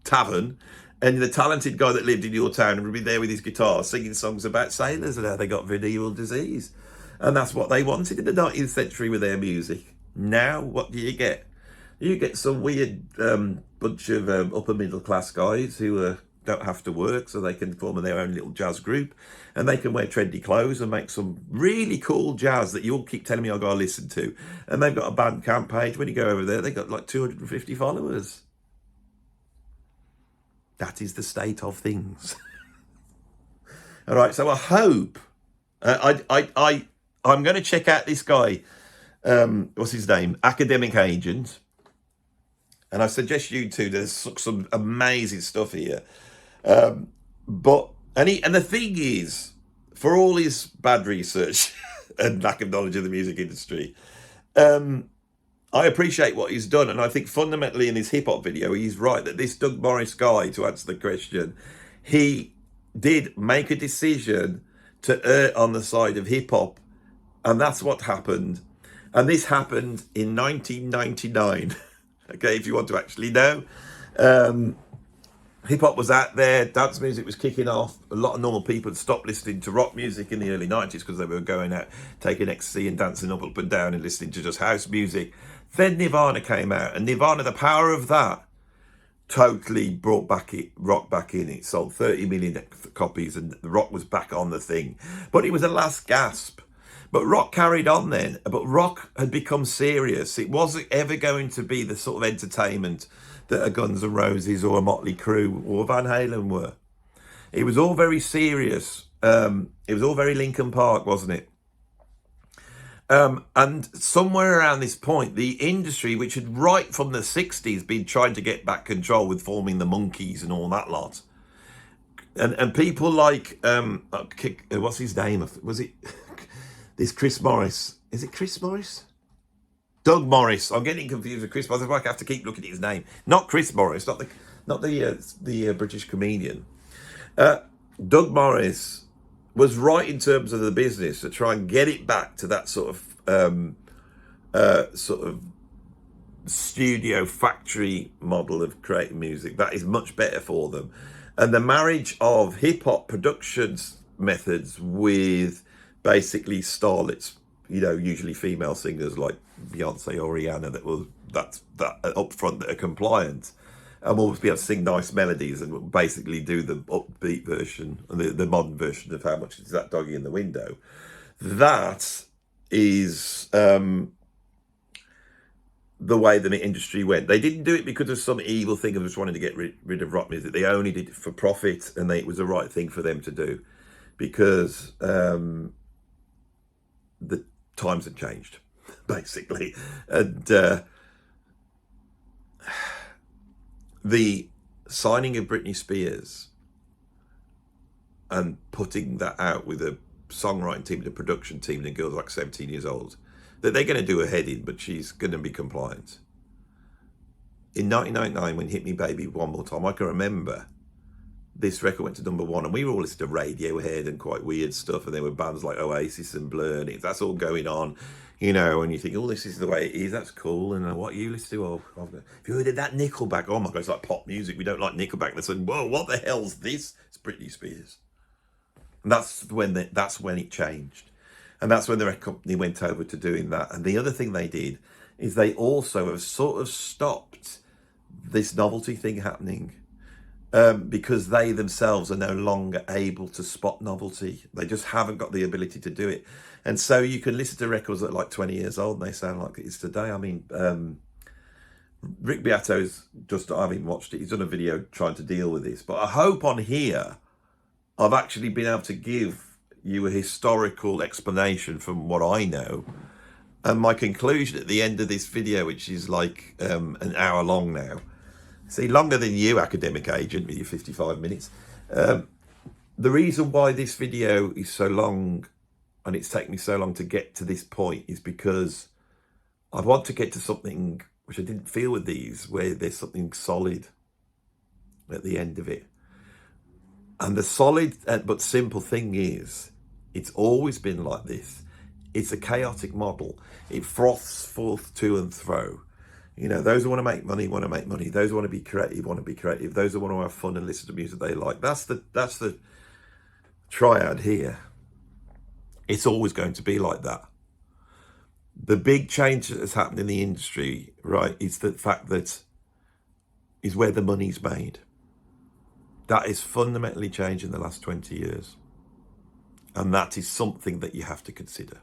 tavern, and the talented guy that lived in your town would be there with his guitar singing songs about sailors and how they got venereal disease. And that's what they wanted in the 19th century with their music. Now, what do you get? You get some weird bunch of upper middle class guys who don't have to work, so they can form their own little jazz group, and they can wear trendy clothes and make some really cool jazz that you all keep telling me I've got to listen to. And they've got a Bandcamp page. When you go over there, they've got like 250 followers. That is the state of things. All right, so I hope I'm going to check out this guy. What's his name? Academic Agent. And I suggest you too. There's some amazing stuff here. And the thing is, for all his bad research and lack of knowledge of the music industry, I appreciate what he's done. And I think fundamentally in his hip hop video, he's right that this Doug Morris guy, to answer the question, he did make a decision to err on the side of hip hop. And that's what happened. And this happened in 1999. Okay, if you want to actually know. hip hop was out there, dance music was kicking off. A lot of normal people had stopped listening to rock music in the early 90s because they were going out, taking ecstasy and dancing up and down and listening to just house music. Then Nirvana came out, and Nirvana, the power of that, totally brought rock back in. It sold 30 million copies, and the rock was back on the thing. But it was a last gasp. But rock carried on then. But rock had become serious. It wasn't ever going to be the sort of entertainment that a Guns N' Roses or a Motley Crue or Van Halen were. It was all very serious. It was all very Linkin Park, wasn't it? And somewhere around this point, the industry, which had right from the 60s been trying to get back control with forming the Monkees and all that lot, and people like what's his name? Was it this Chris Morris? Is it Chris Morris? Doug Morris. I'm getting confused with Chris Morris. I have to keep looking at his name. Not Chris Morris. Not the British comedian. Doug Morris was right in terms of the business to try and get it back to that sort of studio factory model of creating music. That is much better for them. And the marriage of hip hop productions methods with basically starlets, usually female singers like Beyonce or Rihanna that up front that are compliant and will be able to sing nice melodies and basically do the upbeat version, the modern version of How Much Is That Doggy in the Window. That is the way the industry went. They didn't do it because of some evil thing of just wanting to get rid of rock music. They only did it for profit, and it was the right thing for them to do because the times had changed, basically. And the signing of Britney Spears and putting that out with a songwriting team and a production team and the girls like 17 years old, that they're going to do a head in, but she's going to be compliant. In 1999, when Hit Me Baby One More Time, I can remember this record went to #1, and we were all listening to Radiohead and quite weird stuff, and there were bands like Oasis and Blur, and that's all going on, and you think, oh, this is the way it is, that's cool, and what you listen to, if you heard that Nickelback, oh my God, it's like pop music, we don't like Nickelback. They said, whoa, what the hell's this? It's Britney Spears. And that's when it changed. And that's when the record company went over to doing that. And the other thing they did is they also have sort of stopped this novelty thing happening because they themselves are no longer able to spot novelty. They just haven't got the ability to do it. And so you can listen to records that are like 20 years old and they sound like it's today. I mean, Rick Beato's I haven't watched it. He's done a video trying to deal with this. But I hope on here I've actually been able to give you a historical explanation from what I know. And my conclusion at the end of this video, which is like an hour long now. See, longer than you, academic agent, with your 55 minutes. The reason why this video is so long and it's taken me so long to get to this point is because I want to get to something which I didn't feel with these, where there's something solid at the end of it. And the solid but simple thing is, it's always been like this. It's a chaotic model. It froths forth to and fro. Those who want to make money want to make money. Those who want to be creative want to be creative. Those who want to have fun and listen to music they like. That's the triad here. It's always going to be like that. The big change that has happened in the industry, right, is the fact that is where the money's made. That is fundamentally changed in the last 20 years. And that is something that you have to consider.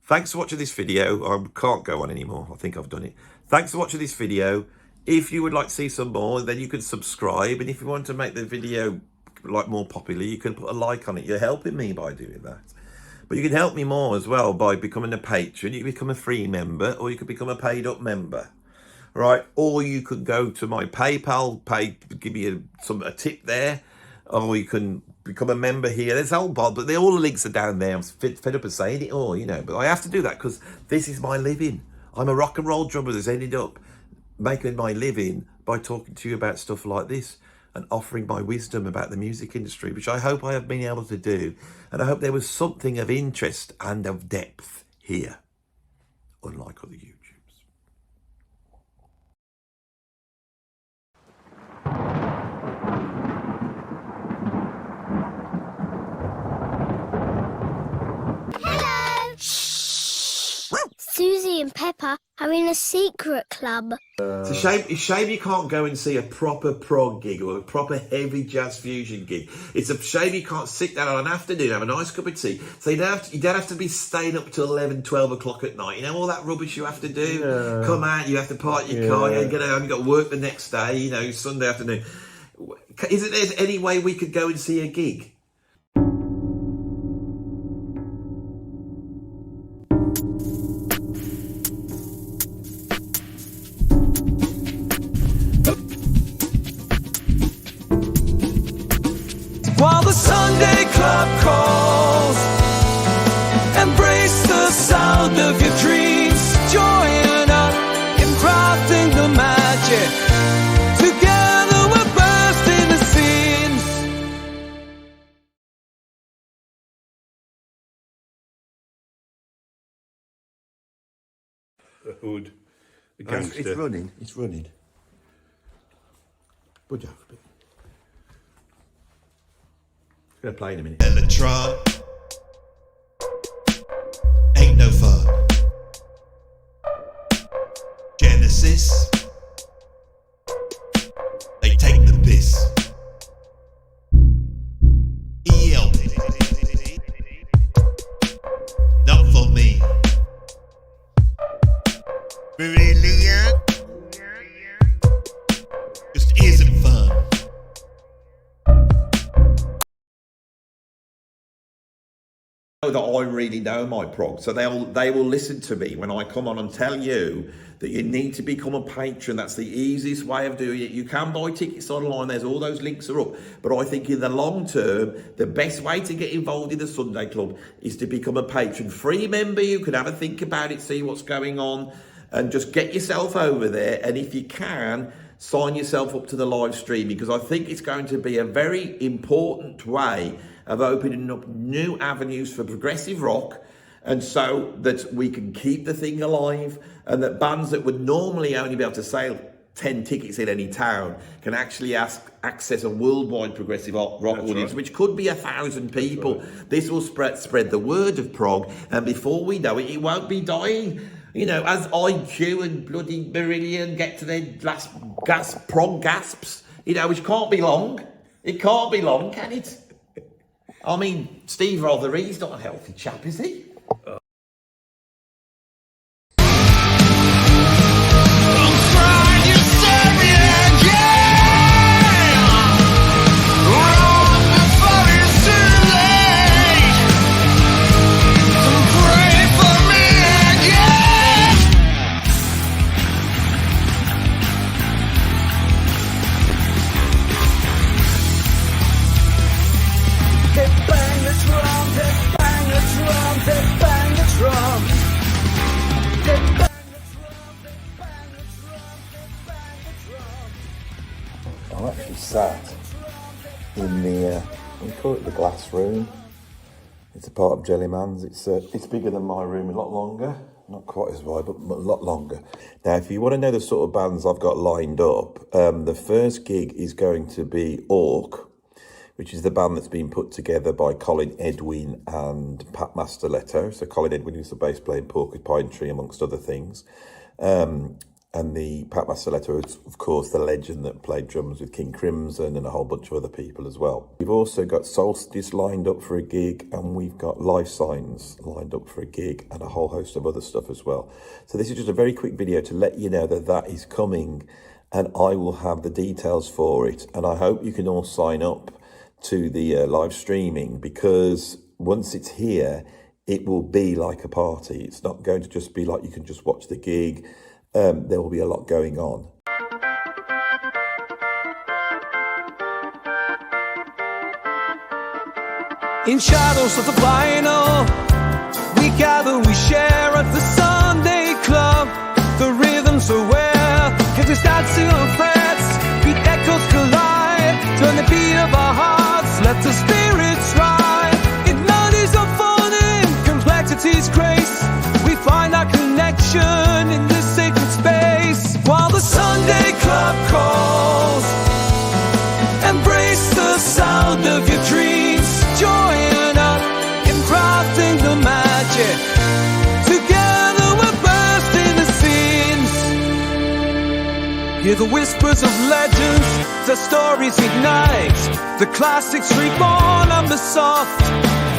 Thanks for watching this video. I can't go on anymore. I think I've done it. Thanks for watching this video. If you would like to see some more, then you can subscribe. And if you want to make the video more popular, you can put a like on it. You're helping me by doing that. But you can help me more as well by becoming a patron. You can become a free member, or you can become a paid up member. Right? Or you could go to my PayPal, give me a tip there. Or you can become a member here. There's a whole bod, but all the links are down there. I'm fed up of saying it all, but I have to do that because this is my living. I'm a rock and roll drummer that's ended up making my living by talking to you about stuff like this and offering my wisdom about the music industry, which I hope I have been able to do. And I hope there was something of interest and of depth here, unlike other YouTubers. and Pepper are in a secret club. It's a shame you can't go and see a proper prog gig or a proper heavy jazz fusion gig. It's a shame you can't sit down on an afternoon, have a nice cup of tea. So you don't have to be staying up till 11, 12 o'clock at night. You know, all that rubbish you have to do. Yeah. Come out, you have to park your car, you get home, you got to work the next day, you know, Sunday afternoon. Isn't there any way we could go and see a gig? While the Sunday club calls, embrace the sound of your dreams. Join up in crafting the magic. Together we're bursting the seams. A hood, a gangster. It's running. It's running. Budge off a bit. It's going to play in a minute. Electron ain't no fun. Genesis, they take the piss. ELP, not for me. Brilliant, just isn't fun. That I really know my prog, so they will listen to me when I come on and tell you that you need to become a patron. That's the easiest way of doing it. You can buy tickets online, there's all those links are up, but I think in the long term the best way to get involved in the Sunday Club is to become a patron. Free member, you can have a think about it, see what's going on, and just get yourself over there, and if you can, sign yourself up to the live stream, because I think it's going to be a very important way of opening up new avenues for progressive rock, and so that we can keep the thing alive, and that bands that would normally only be able to sell 10 tickets in any town can actually access a worldwide progressive rock audience, which could be 1,000 people. Right. This will spread the word of prog, and before we know it, it won't be dying. You know, as IQ and bloody Brion get to their last prog gasps, you know, which can't be long. It can't be long, can it? I mean, Steve Rothery's not a healthy chap, is he? I'm actually sat in the, we call it the glass room. It's a part of Jellyman's. It's bigger than my room, a lot longer. Not quite as wide, but a lot longer. Now, if you want to know the sort of bands I've got lined up, the first gig is going to be Orc, which is the band that's been put together by Colin Edwin and Pat Masterletto. So Colin Edwin is the bass player in Porcupine Tree, amongst other things. And the Pat Masterletto is, of course, the legend that played drums with King Crimson and a whole bunch of other people as well. We've also got Solstice lined up for a gig, and we've got Life Signs lined up for a gig, and a whole host of other stuff as well. So this is just a very quick video to let you know that that is coming, and I will have the details for it. And I hope you can all sign up to the live streaming, because once it's here, it will be like a party. It's not going to just be like you can just watch the gig. There will be a lot going on. In shadows of the vinyl, we gather, we share at the Sunday club. The rhythms are where catches dancing on frets, beat echoes collide, turn the beat of our hearts, let the spirits ride. In melodies of fun and complexity's grace, we find our connection in this sacred space. While the Sunday club calls, embrace the sound of your dreams. Join up in crafting the magic. Together we're bursting Hear the whispers of legends, the stories ignite. The classics reborn under soft,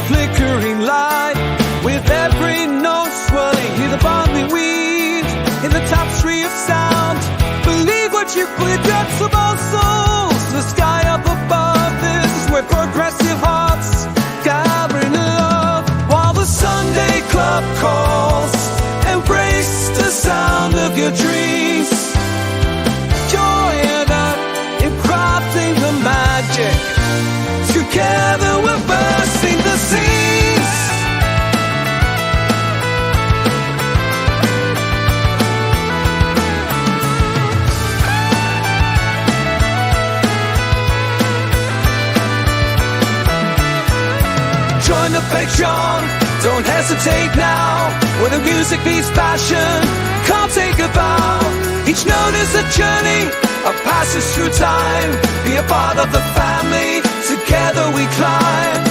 flickering light. With every note swirling, hear the bubbling weed in the tapestry of sound. Believe what you put, guts of all souls. The sky up above, this is where progressive hearts gather in love. While the Sunday club calls, embrace the sound of your dreams. Join up in crafting the magic. Together we're bursting the seams. Join the Patreon, don't hesitate now. When the music meets passion, can't take a bow. Each note is a journey, a passage through time. Be a part of the family, together we climb.